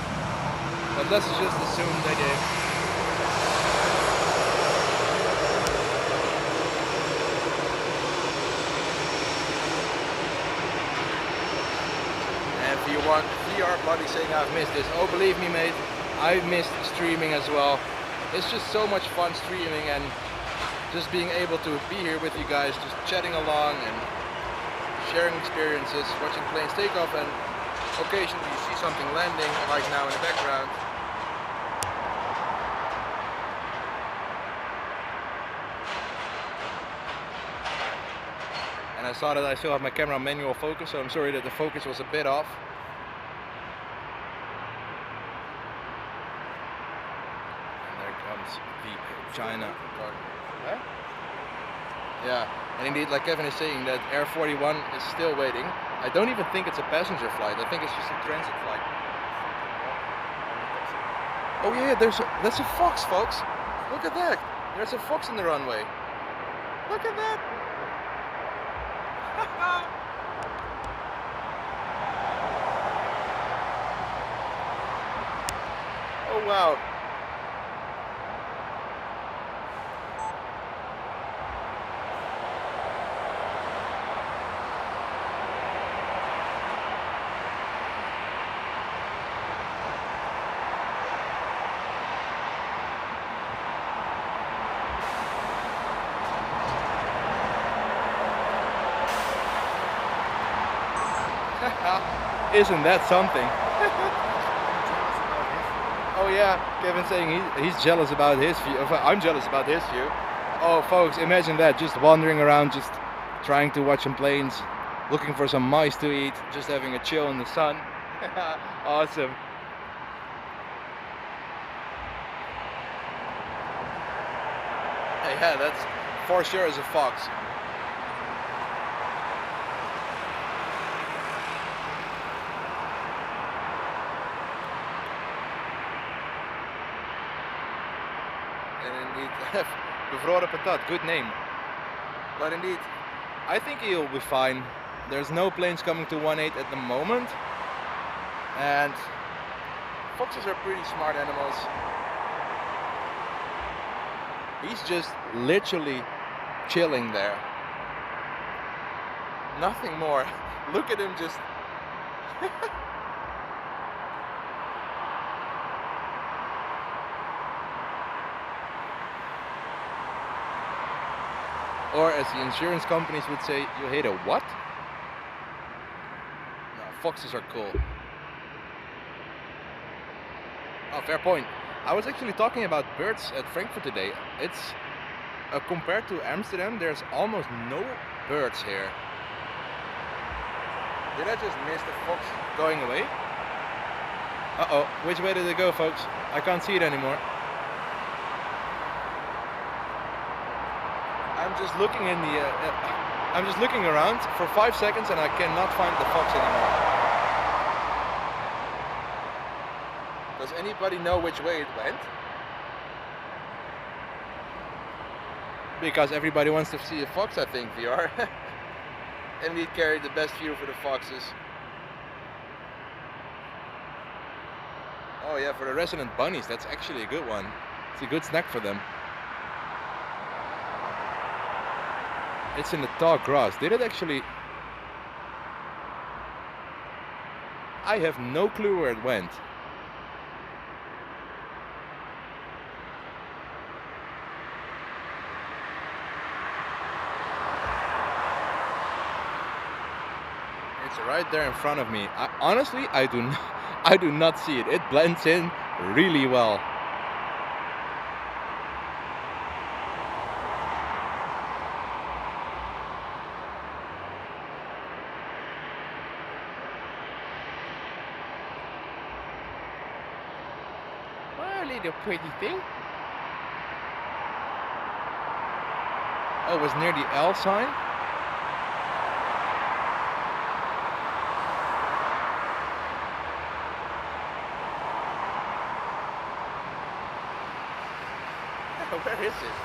but let's just assume they did. And VR buddy saying I've missed this. Oh, believe me, mate. I've missed streaming as well. It's just so much fun streaming and just being able to be here with you guys, just chatting along and sharing experiences, watching planes take off, and occasionally you see something landing like now in the background. And I saw that I still have my camera on manual focus, so I'm sorry that the focus was a bit off. China. Huh? Yeah, and indeed, like Kevin is saying, that Air 41 is still waiting. I don't even think it's a passenger flight. I think it's just a transit flight. Oh yeah, that's a fox, folks. Look at that. There's a fox in the runway. Look at that. Oh wow. Isn't that something? Oh yeah, Kevin saying he's jealous about his view. I'm jealous about his view. Oh folks, imagine that, just wandering around, just trying to watch some planes, looking for some mice to eat, just having a chill in the sun. Awesome. Yeah, that's for sure is a fox. And indeed, bevroren patat, good name. But indeed, I think he'll be fine. There's no planes coming to 18 at the moment. And foxes are pretty smart animals. He's just literally chilling there. Nothing more. Look at him just. Or as the insurance companies would say, you hate a what? No, foxes are cool. Oh, fair point. I was actually talking about birds at Frankfurt today. It's compared to Amsterdam, there's almost no birds here. Did I just miss the fox going away? Uh-oh, which way did it go, folks? I can't see it anymore. I'm just looking in the. I'm just looking around for 5 seconds and I cannot find the fox anymore. Does anybody know which way it went? Because everybody wants to see a fox, I think, VR. And we carry the best view for the foxes. Oh yeah, for the resident bunnies, that's actually a good one. It's a good snack for them. It's in the tall grass. Did it actually? I have no clue where it went. It's right there in front of me. Honestly, I do not see it. It blends in really well. Little pretty thing. Oh, it was near the L sign. Where is it?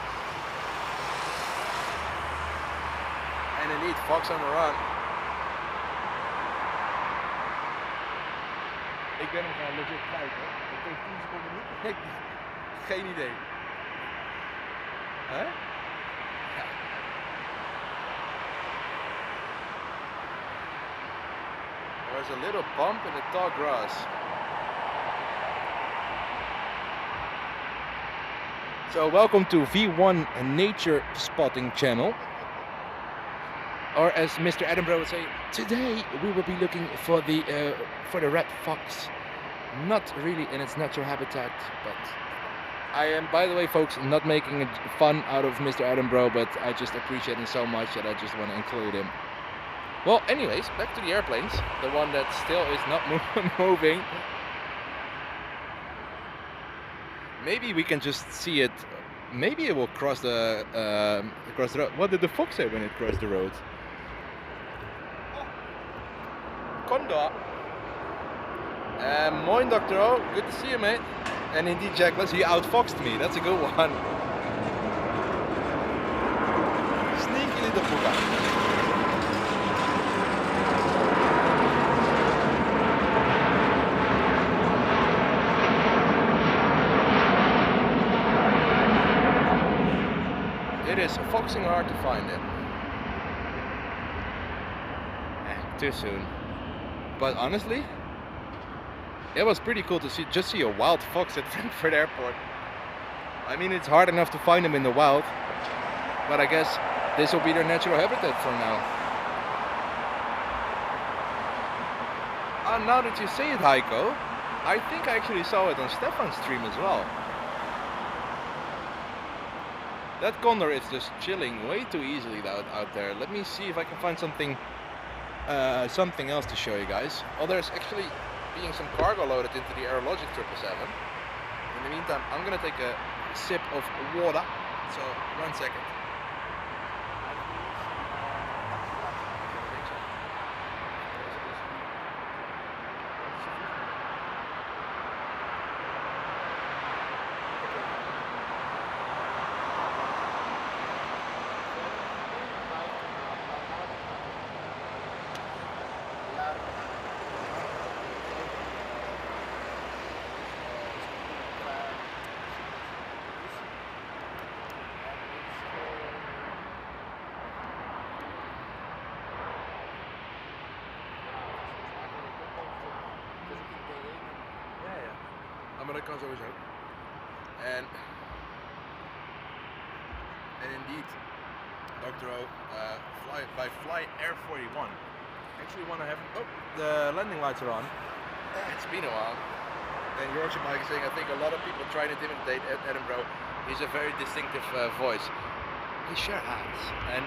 And indeed, fox on the run. Ik ben hem gaan legit kwijt, hè. Dat heeft 10 seconden niet. Geen idee. Hè? Ja. There's a little bump in the tall grass. So welcome to V1 Nature Spotting channel. Or as Mr. Attenborough would say, today we will be looking for the red fox. Not really in its natural habitat, but I am, by the way, folks, not making fun out of Mr. Attenborough, but I just appreciate him so much that I just want to include him. Well, anyways, back to the airplanes. The one that still is not moving. Maybe we can just see it. Maybe it will cross the road. What did the fox say when it crossed the road? Condor. Moin, Dr. O. Good to see you, mate. And indeed, Jackless, he outfoxed me. That's a good one. Sneaky little booger. It is foxing hard to find it. Too soon. But honestly, it was pretty cool to see a wild fox at Frankfurt Airport. I mean, it's hard enough to find them in the wild, but I guess this will be their natural habitat for now. Now that you say it, Heiko, I think I actually saw it on Stefan's stream as well. That Condor is just chilling way too easily out there. Let me see if I can find something else to show you guys. Oh, there's actually being some cargo loaded into the Aerologic 777. In the meantime, I'm gonna take a sip of water. So, 1 second. it comes always out. And indeed, Dr. O, fly Air 41. Actually want to have, oh, the landing lights are on. It's been a while. And Yorkshire Mike is saying, I think a lot of people try to imitate Edinburgh. He's a very distinctive voice. He sure has. And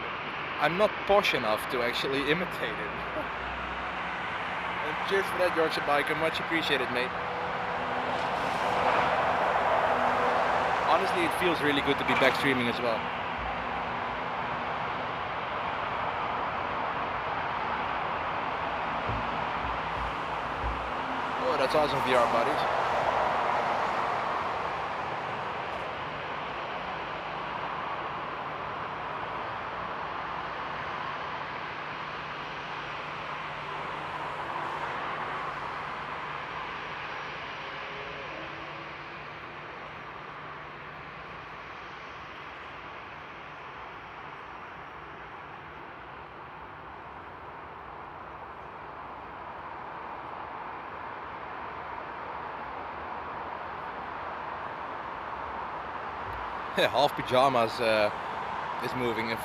I'm not posh enough to actually imitate him. And cheers for that, Yorkshire Mike. Much appreciated, mate. Honestly, it feels really good to be back streaming as well. Oh, that's awesome VR, buddies. Yeah, half pajamas is moving, and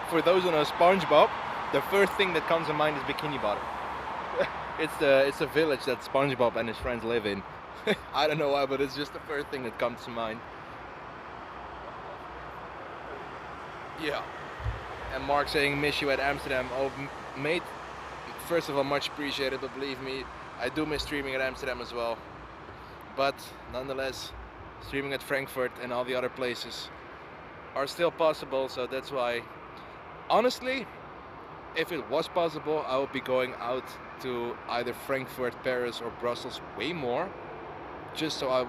for those who know SpongeBob, the first thing that comes to mind is Bikini Bottom. It's the village that SpongeBob and his friends live in. I don't know why, but it's just the first thing that comes to mind. Yeah. And Mark saying, miss you at Amsterdam. Oh, mate, first of all, much appreciated, but believe me, I do miss streaming at Amsterdam as well. But nonetheless, streaming at Frankfurt and all the other places are still possible, so that's why, honestly, if it was possible, I would be going out to either Frankfurt, Paris or Brussels way more, just so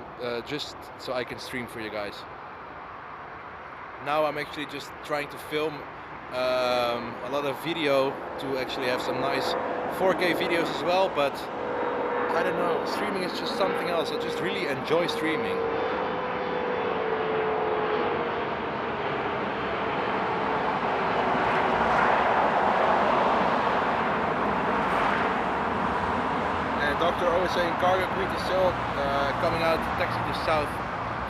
I can stream for you guys. Now I'm actually just trying to film a lot of video to actually have some nice 4K videos as well, but I don't know, streaming is just something else. I just really enjoy streaming. Dr. O is saying cargo queen is still coming out, taxi to south,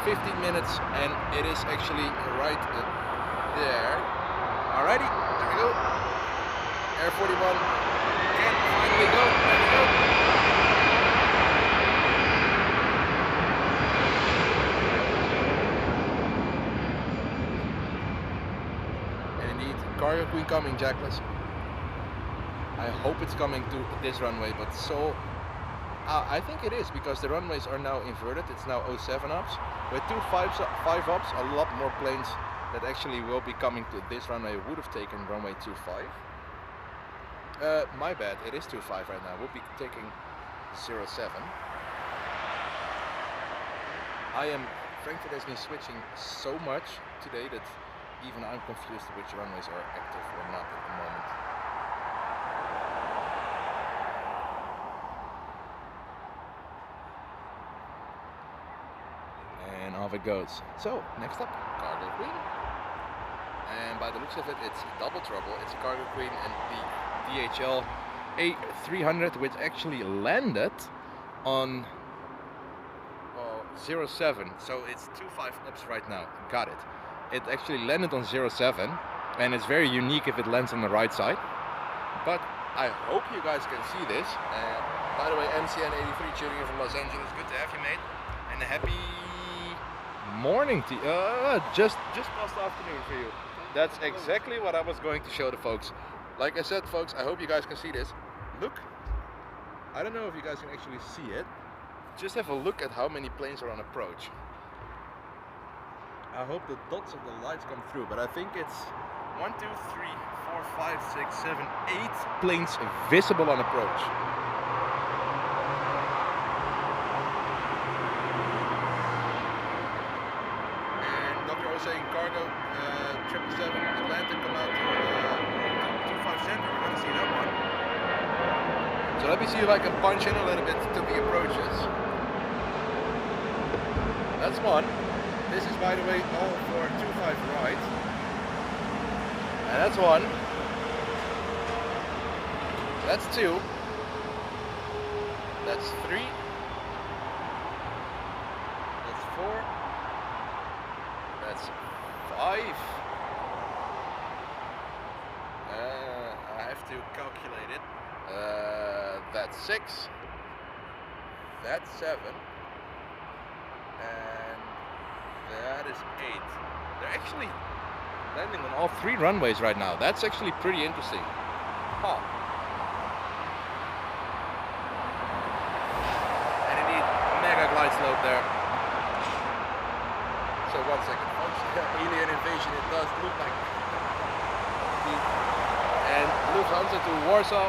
15 minutes, and it is actually right there. Alrighty, there we go. Air 41 can finally go. There we go. And indeed, cargo queen coming, Jackless. I hope it's coming to this runway, but so. I think it is, because the runways are now inverted. It's now 07 ups. With 5 ups, a lot more planes that actually will be coming to this runway would have taken runway 25. My bad, it is 25 right now. We'll be taking 07. Frankfurt has been switching so much today that even I'm confused which runways are active or not at the moment. Off it goes. So next up, cargo queen, and by the looks of it, it's double trouble. It's a cargo queen and the DHL A300, which actually landed on 07. So it's 25 ups right now. Got it. It actually landed on 07, and it's very unique if it lands on the right side. But I hope you guys can see this. By the way, MCN83 tuning in from Los Angeles. Good to have you, mate, and a happy morning to you. Just past afternoon for you. That's exactly what I was going to show the folks. Like I said, folks, I hope you guys can see this. Look, I don't know if you guys can actually see it. Just have a look at how many planes are on approach. I hope the dots of the lights come through, but I think it's 1, 2, 3, 4, 5, 6, 7, 8 planes visible on approach. Saying cargo 777 Atlantic come out to 25 center. We're going to see that one. So let me see if I can punch in a little bit to the approaches. That's one. This is, by the way, all for 25 right. And that's one. That's two. That's three. 4. That's 5. I have to calculate it. That's 6. That's 7. And that is 8. They're actually landing on all 3 runways right now. That's actually pretty interesting. Huh. And indeed, mega glide slope there. So 1 second, folks. Alien invasion, it does look like. And Lufthansa to Warsaw,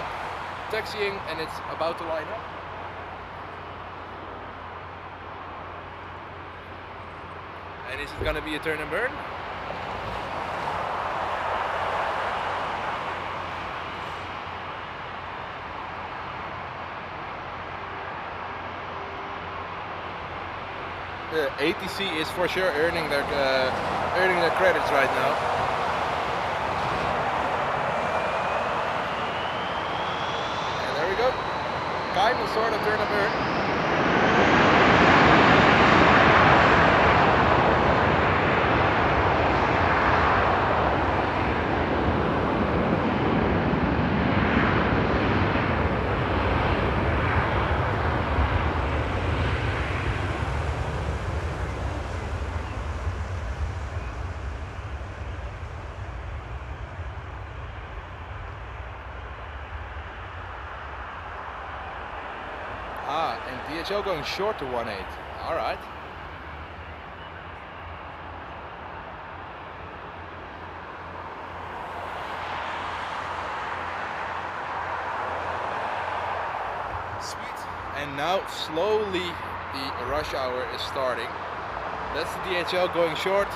taxiing, and it's about to line up. And is it gonna be a turn and burn? The ATC is for sure earning their credits right now. And there we go. Kind of sort of turn and burn. And DHL going short to 1.8. All right. Sweet. And now slowly the rush hour is starting. That's the DHL going short,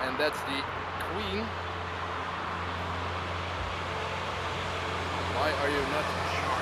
and that's the Queen. Why are you not sharp?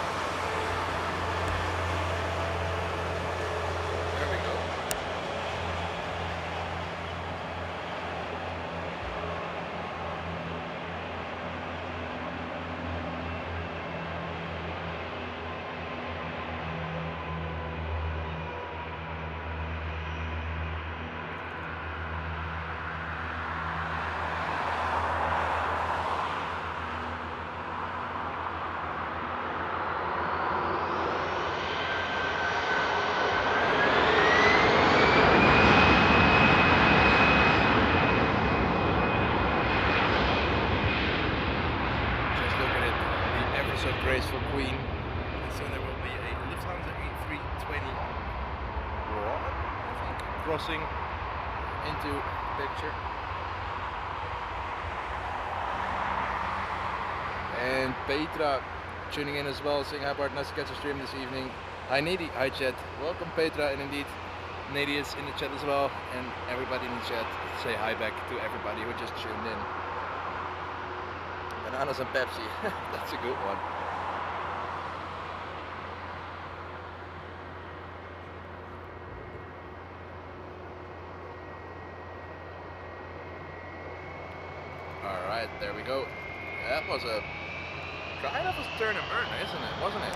Graceful Queen. And soon there will be a Lufthansa A320 I think, crossing into picture. And Petra tuning in as well, saying hi Bart, nice to catch your stream this evening. Hi Nady, hi chat. Welcome Petra, and indeed Nady is in the chat as well, and everybody in the chat, say hi back to everybody who just tuned in. Bananas and Pepsi, that's a good one. Alright, there we go. That was a kind of a turn and burn, isn't it? Wasn't it?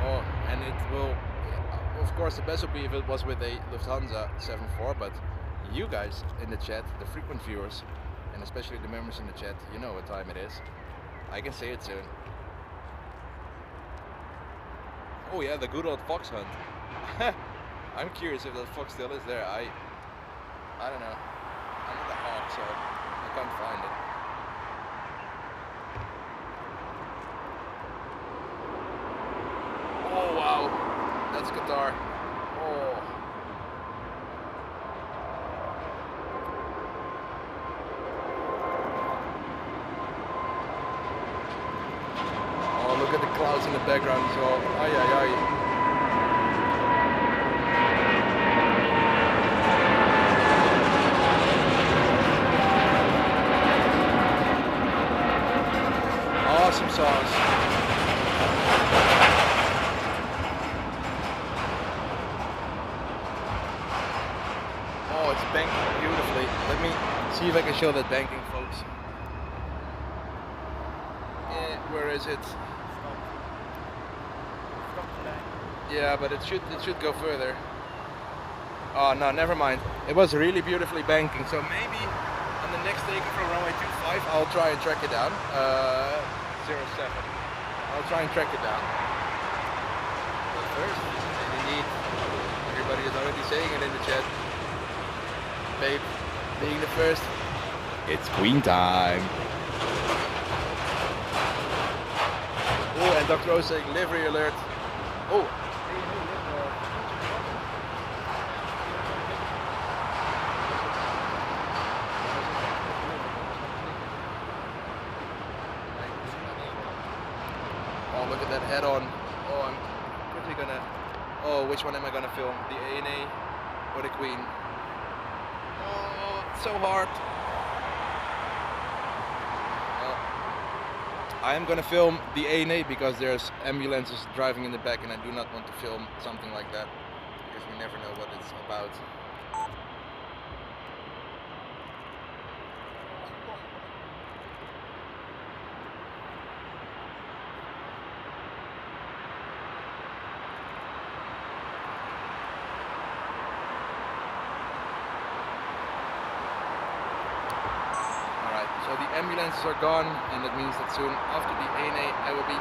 Oh, and it will, of course, the best would be if it was with a Lufthansa 74, but you guys in the chat, the frequent viewers, and especially the members in the chat, you know what time it is. I can say it soon. Oh yeah, the good old fox hunt. I'm curious if that fox still is there. I don't know. I'm not a hawk, so I can't find it. Oh wow, that's Qatar. Oh. Look at the clouds in the background as well. Ay, ay, ay. Awesome sauce. see if I can show that banking, folks. Where is it? Yeah, but it should go further. Oh no, never mind. It was really beautifully banking, so maybe on the next takeoff from runway 25 I'll try and track it down. 07. I'll try and track it down. But first, indeed, everybody is already saying it in the chat. Babe, being the first, it's queen time. Oh, and Dr. O saying livery alert. Oh. Oh, look at that head on. Oh, I'm quickly gonna. Oh, which one am I gonna film? The ANA or the Queen? Oh, it's so hard. I am gonna film the ANA because there's ambulances driving in the back, and I do not want to film something like that because we never know what it's about. So the ambulances are gone, and that means that soon after the ANA I will be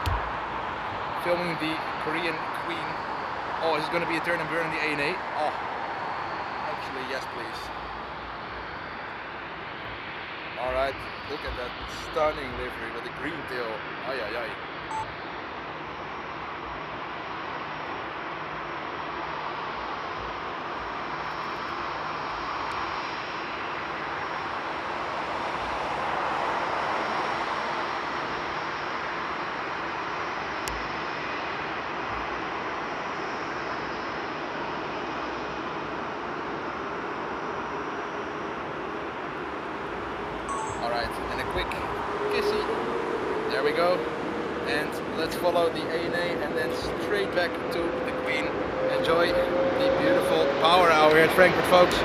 filming the Korean Queen. Oh, is it going to be a turn and burn in the ANA? Oh, actually yes please. Alright, look at that stunning livery with the green tail. Ay ay ay. Alright, and a quick kissy. There we go. And let's follow the ANA and then straight back to the Queen. Enjoy the beautiful power hour here at Frankfurt, folks.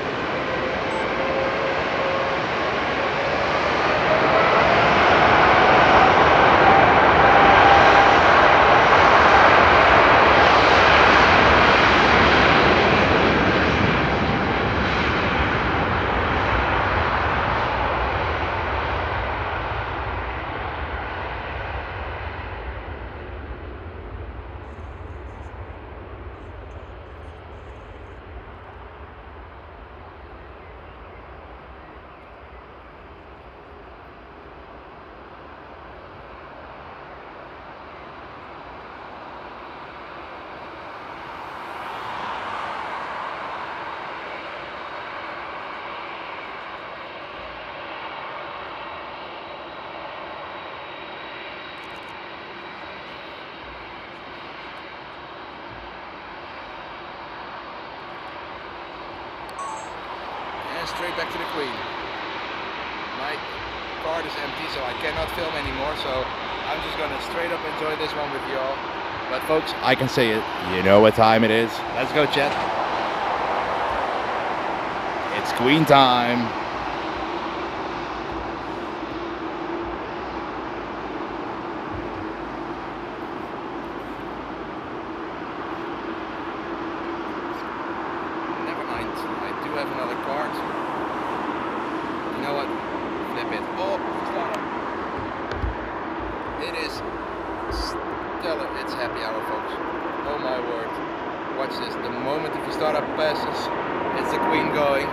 Straight back to the Queen. My card is empty, so I cannot film anymore, so I'm just gonna straight up enjoy this one with y'all. But folks, I can say it. You know what time it is. Let's go, chat. It's Queen time. Never mind, I do have another card. You know what? Flip it. Oh, startup. It is stellar. It's happy hour, folks. Oh my word. Watch this. The moment the startup passes, it's the Queen going.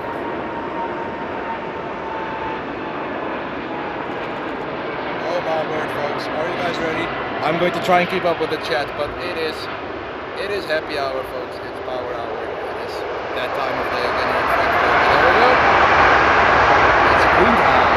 Oh my word, folks. Are you guys ready? I'm going to try and keep up with the chat, but it is happy hour, folks. It's power hour. It is that time of day again here in Frankfurt. There we go. It's Queen time.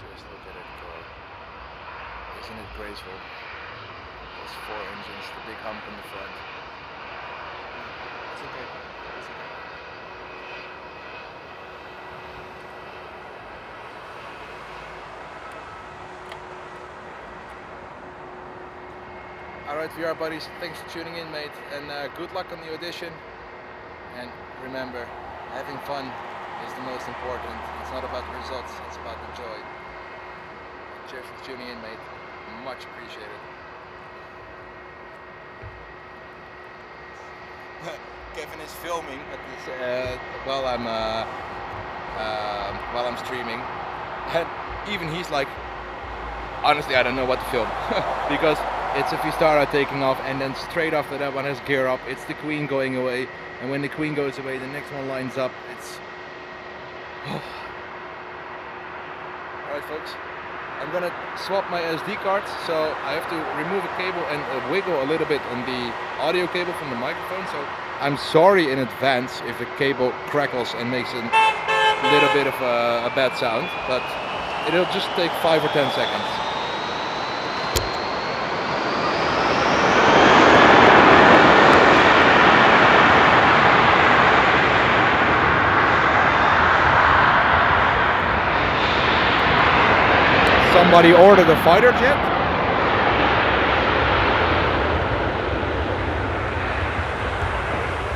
Just look at it go. Isn't it graceful? those 4 engines, the big hump in the front. It's okay. It's okay. Alright VR buddies, thanks for tuning in mate, and good luck on the audition. And remember, having fun is the most important. It's not about the results, it's about the joy. Cheers for tuning in mate, much appreciated. Kevin is filming at this, while I'm streaming, and even he's like, honestly I don't know what to film because it's a Vistara taking off, and then straight after that one has gear up. It's the Queen going away, and when the Queen goes away, the next one lines up. It's alright folks. I'm gonna swap my SD cards, so I have to remove a cable and wiggle a little bit on the audio cable from the microphone. So I'm sorry in advance if the cable crackles and makes a little bit of a bad sound, but it'll just take 5 or 10 seconds. Somebody ordered a fighter jet?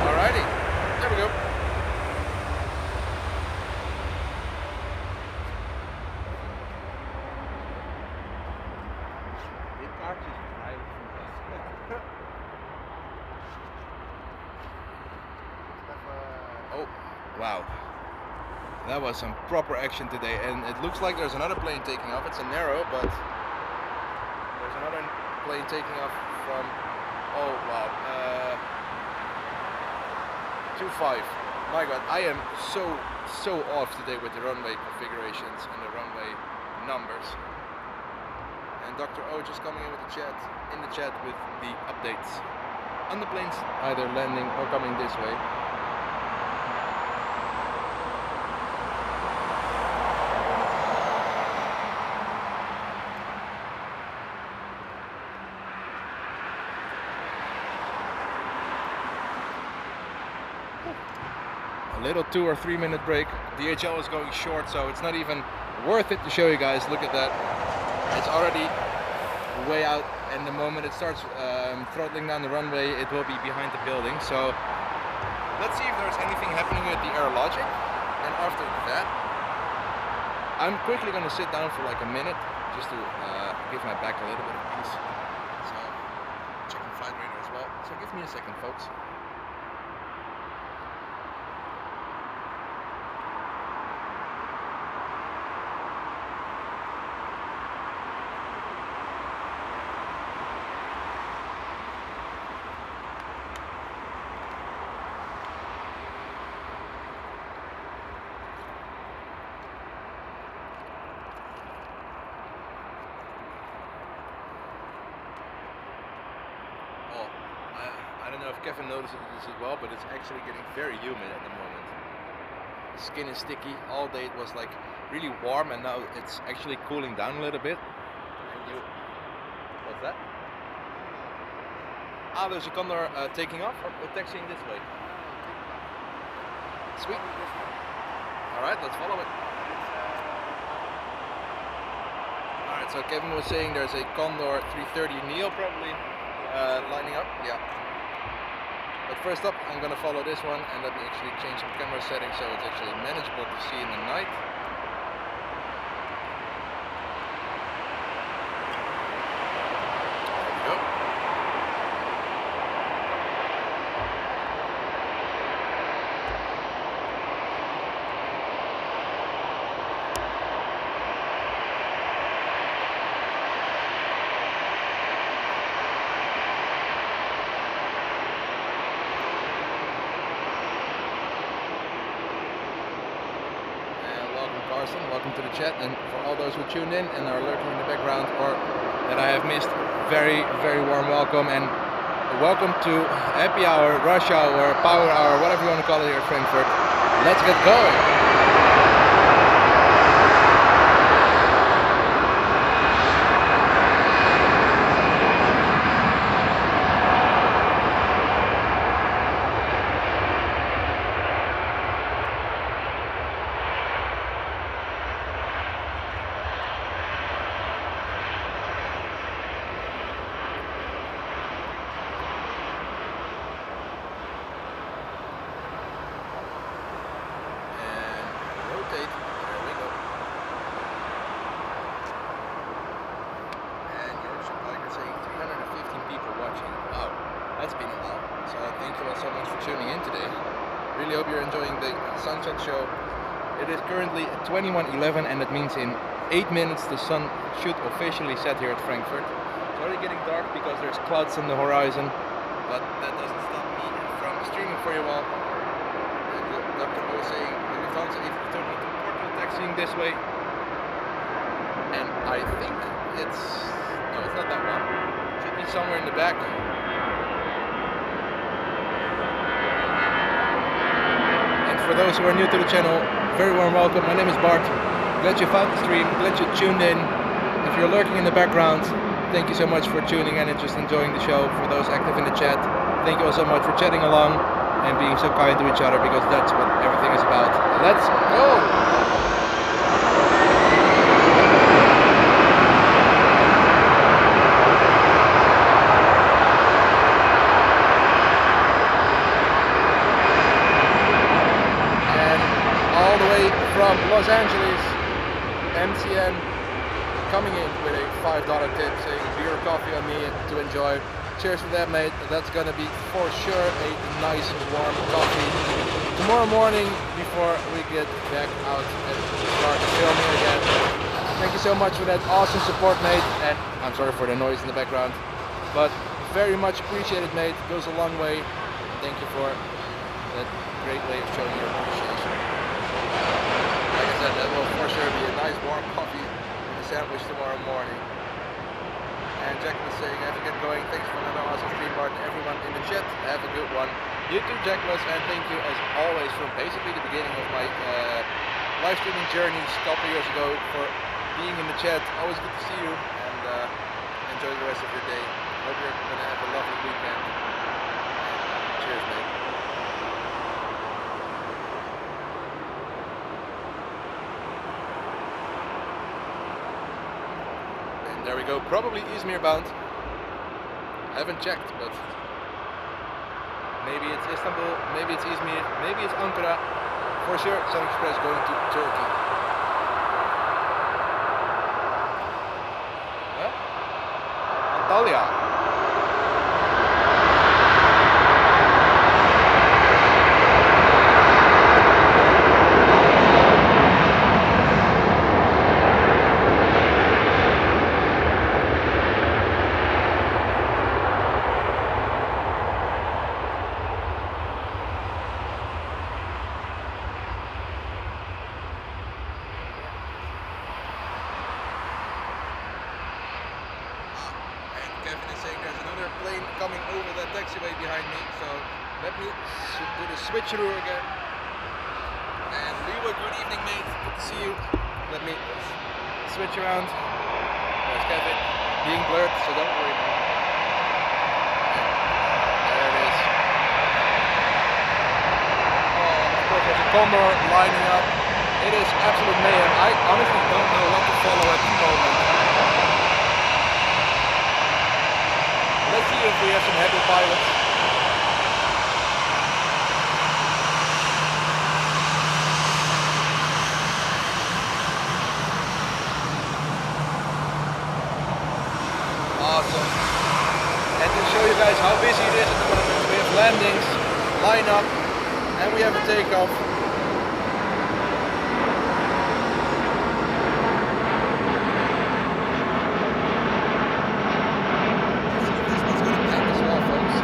Alrighty, there we go. Oh, wow. That was some proper action today, and it looks like there's another plane taking off. It's a narrow, but there's another plane taking off from, oh wow, 25. My god, I am so off today with the runway configurations and the runway numbers. And Dr. O just coming in with the chat with the updates on the planes either landing or coming this way. Little 2 or 3 minute break. DHL is going short, so it's not even worth it to show you guys. Look at that. It's already way out, and the moment it starts throttling down the runway, it will be behind the building. So let's see if there's anything happening with the air logic. And after that, I'm quickly going to sit down for like a minute just to give my back a little bit of peace. So checking flight radar as well. So give me a second, folks. I don't know if Kevin noticed this as well, but it's actually getting very humid at the moment. The skin is sticky. All day it was like really warm, and now it's actually cooling down a little bit. And what's that? Ah, there's a Condor taking off or taxiing this way. Sweet. Alright, let's follow it. Alright, so Kevin was saying there's a Condor 330 Neo probably lining up. Yeah. But first up, I'm going to follow this one, and let me actually change some camera settings so it's actually manageable to see in the night. There we go. Welcome to the chat, and for all those who tuned in and are lurking in the background or that I have missed, very warm welcome, and welcome to happy hour, rush hour, power hour, whatever you want to call it here at Frankfurt. Let's get going! it's been a while. So thank you all so much for tuning in today. Really hope you're enjoying the sunset show. It is currently 21:11 and that means in 8 minutes the sun should officially set here at Frankfurt. It's already getting dark because there's clouds on the horizon, but that doesn't stop me from streaming for you all. Dr. O saying the Lufthansa A330 to Portugal taxiing this way. And I think it's not that one. Should be somewhere in the back. And for those who are new to the channel, very warm welcome. My name is Bart. Glad you found the stream, glad you tuned in. If you're lurking in the background, thank you so much for tuning in and just enjoying the show. For those active in the chat, thank you all so much for chatting along and being so kind to each other, because that's what everything is about. Let's go! From Los Angeles, MCN coming in with a $5 tip saying beer or coffee on me to enjoy. Cheers for that, mate. That's gonna be for sure a nice warm coffee tomorrow morning before we get back out and start filming again. Thank you so much for that awesome support, mate. And I'm sorry for the noise in the background, but very much appreciated, mate. Goes a long way. Thank you for that great way of showing your appreciation. That will for sure be a nice warm coffee and a sandwich tomorrow morning. And Jack was saying, have a get going. Thanks for another awesome stream, Bart, and everyone in the chat. Have a good one. You too, Jackless, and thank you as always from basically the beginning of my live streaming journey a couple years ago for being in the chat. Always good to see you, and enjoy the rest of your day. Hope you're going to have a lovely weekend. Cheers, mate. There we go, probably Izmir bound. Haven't checked, but maybe it's Istanbul, maybe it's Izmir, maybe it's Ankara. For sure, Sun Express going to Turkey. Antalya. Switcheroo again. And Lewa, good evening, mate. Good to see you. Let me switch around. There's Kevin being blurred, so don't worry. There it is. Oh, of course, there's a Condor lining up. It is absolute mayhem. I honestly don't know what to follow at the moment. Let's see if we have some happy pilots. Awesome. And to show you guys how busy it is at the moment, we have landings, line up, and we have a takeoff. Let's see if this one's going to pack as well, folks.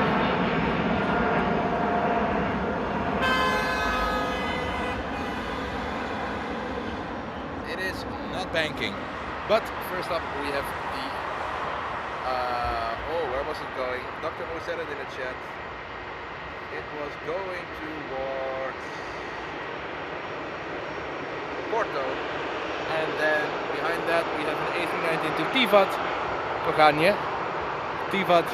It is not banking. But first up we have the where was it going? Dr. O said it in the chat. It was going towards Porto. And then behind that we have an A380 to Tivat, Koganje. Tivat,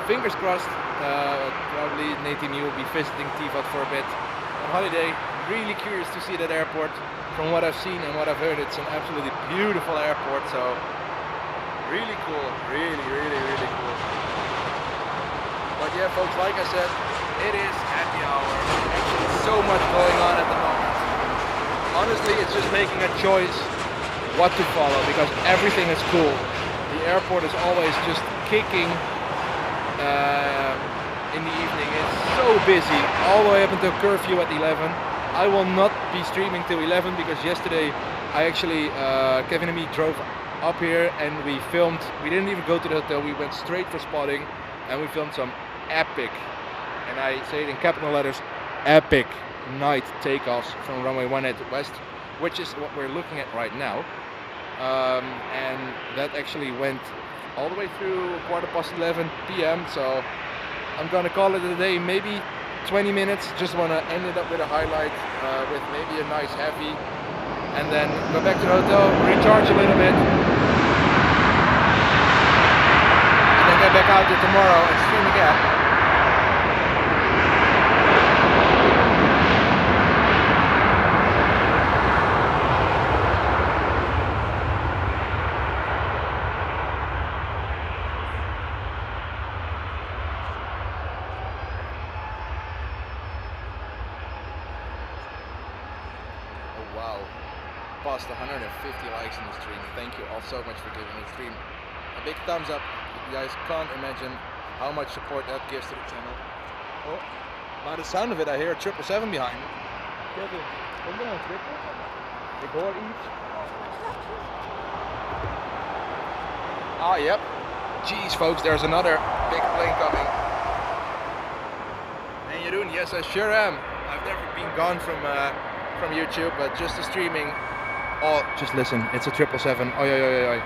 fingers crossed, probably Nathan will be visiting Tivat for a bit on holiday. Really curious to see that airport. From what I've seen and what I've heard, it's an absolutely beautiful airport, so really cool, really cool. But yeah, folks, like I said, it is happy hour. Actually, so much going on at the moment. Honestly, it's just making a choice what to follow, because everything is cool. The airport is always just kicking in the evening. It's so busy, all the way up until curfew at 11. I will not be streaming till 11 because yesterday I actually, Kevin and me drove up here and we filmed. We didn't even go to the hotel, we went straight for spotting and we filmed some epic, and I say it in capital letters, epic night takeoffs from runway 18 west, which is what we're looking at right now. And that actually went all the way through 11:15 p.m. So I'm gonna call it a day, maybe 20 minutes. Just wanna end it up with a highlight, with maybe a nice heavy, and then go back to the hotel, recharge a little bit, and then get back out there tomorrow and stream again. Wow, past 150 likes in the stream. Thank you all so much for giving the stream a big thumbs up. You guys can't imagine how much support that gives to the channel. Oh, by the sound of it, I hear a 777 behind me. Kevin, kom er een triple? Ik hoor iets. Ah, yep. Jeez, folks, there's another big plane coming. And you doing? Yes, I sure am. I've never been gone from YouTube, but just the streaming. Oh, just listen, it's a 777. Oi, oi, oi, oi.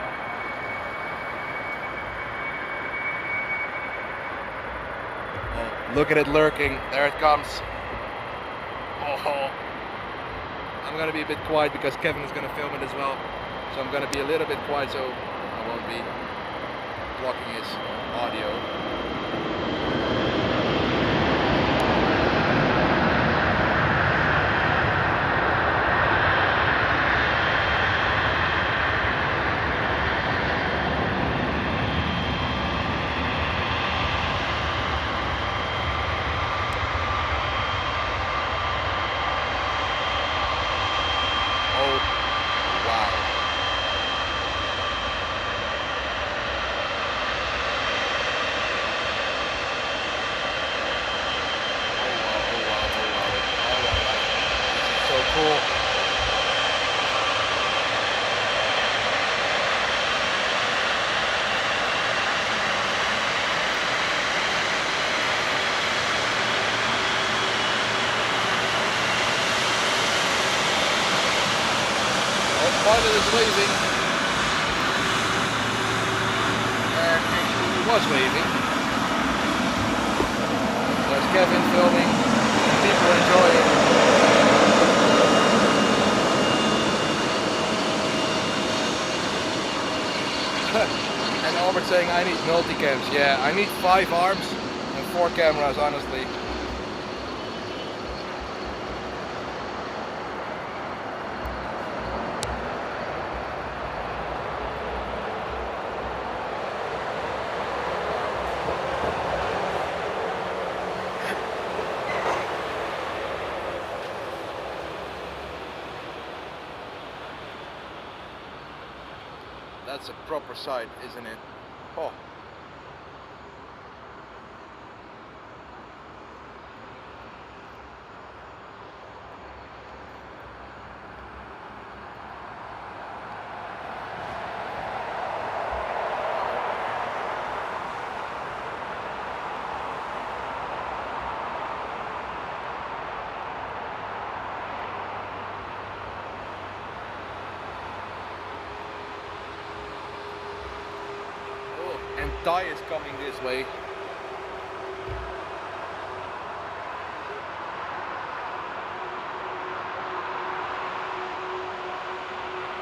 Oh, look at it lurking. There it comes. Oh, I'm gonna be a bit quiet because Kevin is gonna film it as well. So I'm gonna be a little bit quiet so I won't be blocking his audio. Pilot is waving, and actually he was waving. There's Kevin filming, and people enjoying. And Albert saying I need multicams. Yeah, I need 5 arms and 4 cameras, honestly. That's a proper sight, isn't it? Oh. Thai is coming this way.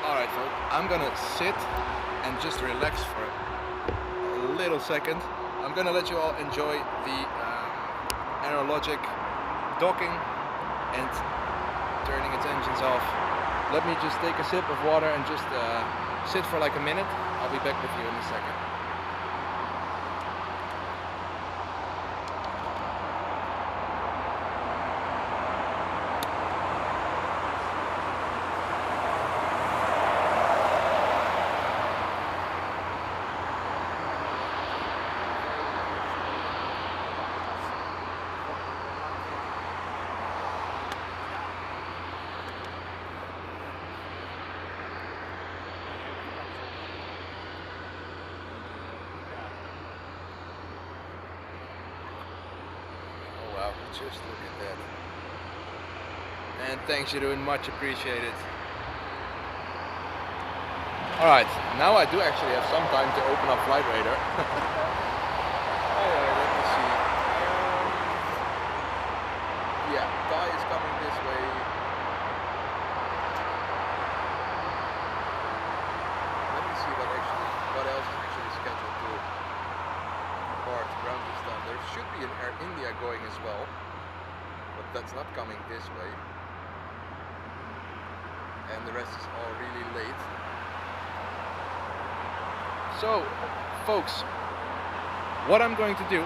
Alright folks, I'm gonna sit and just relax for a little second. I'm gonna let you all enjoy the aerologic docking and turning its engines off. Let me just take a sip of water and just sit for like a minute. I'll be back with you in a second. Just look at that. And thanks, Jeroen, much appreciated. Alright, now I do actually have some time to open up Flight Radar. Let me see. Yeah, Thai is coming this way. Let me see what else is actually scheduled to depart around this time. There should be an Air India going as well, but that's not coming this way. And the rest is all really late. So, folks, what I'm going to do,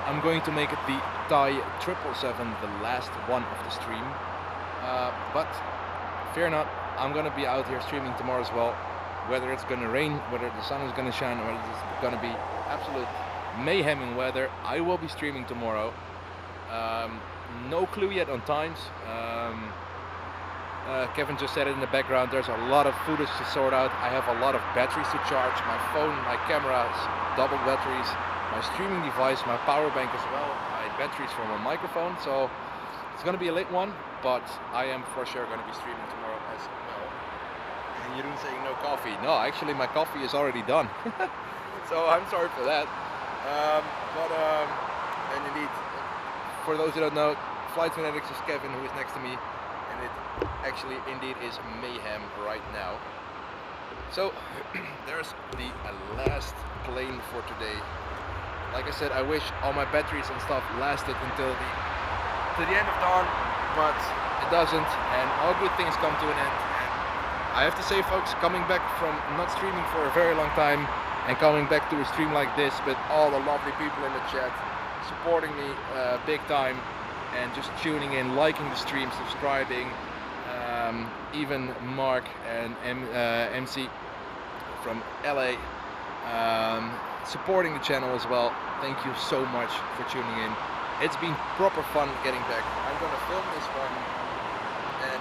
I'm going to make it the Thai 777, the last one of the stream. But fear not, I'm going to be out here streaming tomorrow as well. Whether it's going to rain, whether the sun is going to shine, or whether it's going to be absolute mayhem in weather, I will be streaming tomorrow. No clue yet on times. Kevin just said it in the background, there's a lot of footage to sort out. I have a lot of batteries to charge, my phone, my cameras, double batteries, my streaming device, my power bank as well, my batteries for my microphone. So it's going to be a late one, but I am for sure going to be streaming tomorrow as well. And you're saying no coffee. No, actually my coffee is already done. So I'm sorry for that. And indeed, for those who don't know, Flight Fanatics is Kevin, who is next to me. And it actually indeed is mayhem right now. So there's the last plane for today. Like I said, I wish all my batteries and stuff lasted until the end of dawn, but it doesn't, and all good things come to an end. And I have to say, folks, coming back from not streaming for a very long time and coming back to a stream like this with all the lovely people in the chat supporting me big time, and just tuning in, liking the stream, subscribing, even Mark and MC from LA supporting the channel as well. Thank you so much for tuning in. It's been proper fun getting back. I'm gonna film this one, and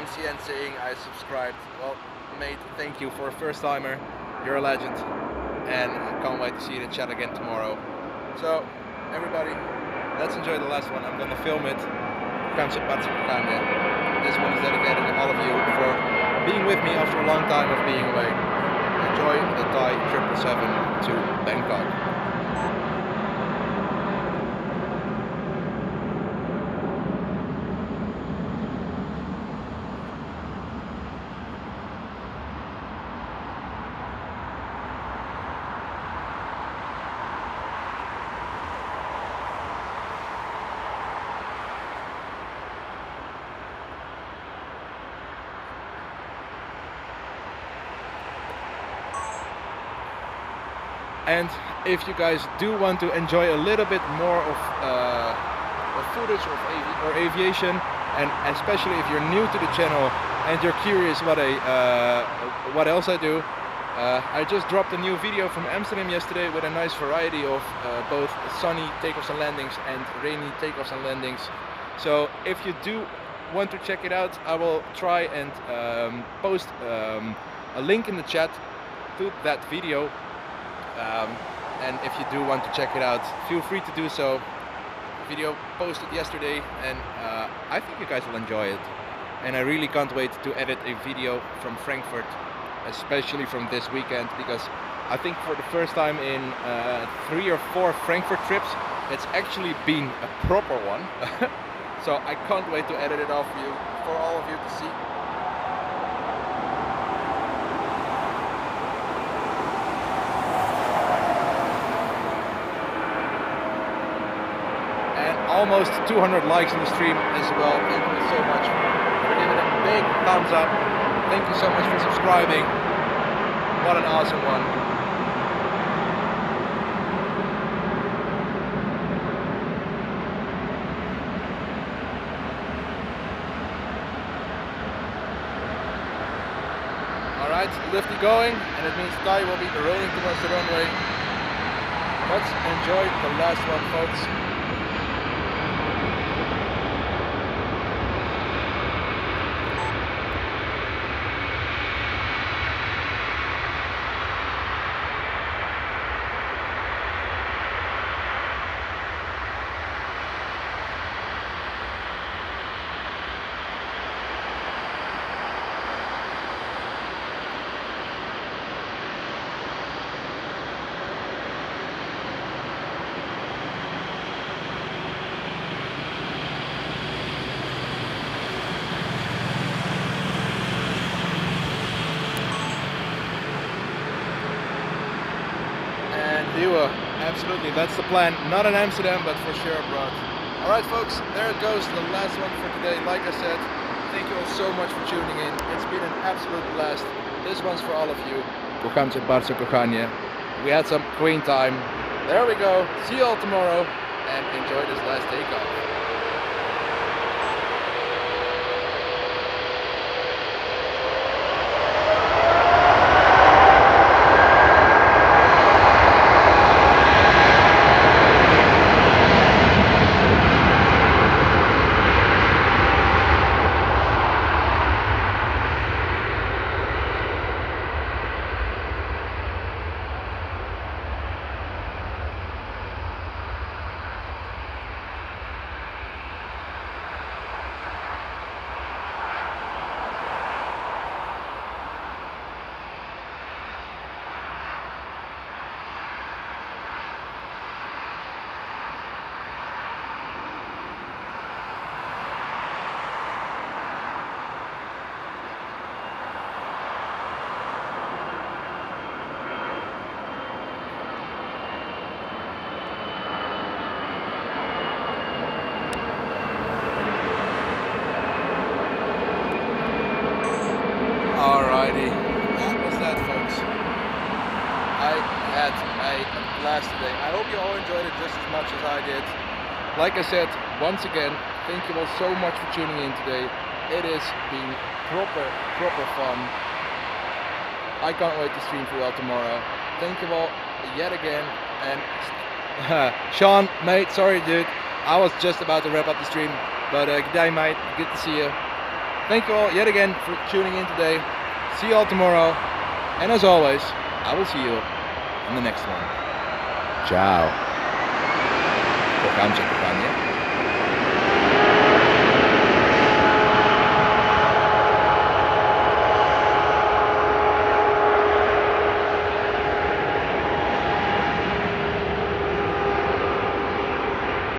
MCN saying I subscribed. Well, mate, thank you. For a first timer, you're a legend, and I can't wait to see you in the chat again tomorrow. So everybody, let's enjoy the last one. I'm gonna film it. This one is dedicated to all of you for being with me after a long time of being away. Enjoy the Thai 777 to Bangkok. And if you guys do want to enjoy a little bit more of footage of aviation, and especially if you're new to the channel and you're curious what else I do, I just dropped a new video from Amsterdam yesterday with a nice variety of both sunny takeoffs and landings and rainy takeoffs and landings. So if you do want to check it out, I will try and post a link in the chat to that video. And if you do want to check it out, feel free to do so. Video posted yesterday, and I think you guys will enjoy it. And I really can't wait to edit a video from Frankfurt, especially from this weekend, because I think for the first time in 3 or 4 Frankfurt trips, it's actually been a proper one. So I can't wait to edit it off for all of you to see. Almost 200 likes in the stream as well. Thank you so much for giving it a big thumbs up. Thank you so much for subscribing. What an awesome one. Alright, lifty going, and it means Thai will be rolling towards the runway. Let's enjoy the last one, folks. Absolutely, that's the plan. Not in Amsterdam, but for sure abroad. Alright folks, there it goes, the last one for today. Like I said, thank you all so much for tuning in. It's been an absolute blast. This one's for all of you. Kocham cię bardzo, kochanie. We had some queen time. There we go. See you all tomorrow and enjoy this last takeoff. Alrighty, that was that folks. I had a blast today. I hope you all enjoyed it just as much as I did. Like I said, once again, thank you all so much for tuning in today. It has been proper fun. I can't wait to stream for you all tomorrow. Thank you all yet again. And Sean, mate, sorry dude. I was just about to wrap up the stream. But good day mate, good to see you. Thank you all yet again for tuning in today. See you all tomorrow. And as always, I will see you in the next one. Ciao.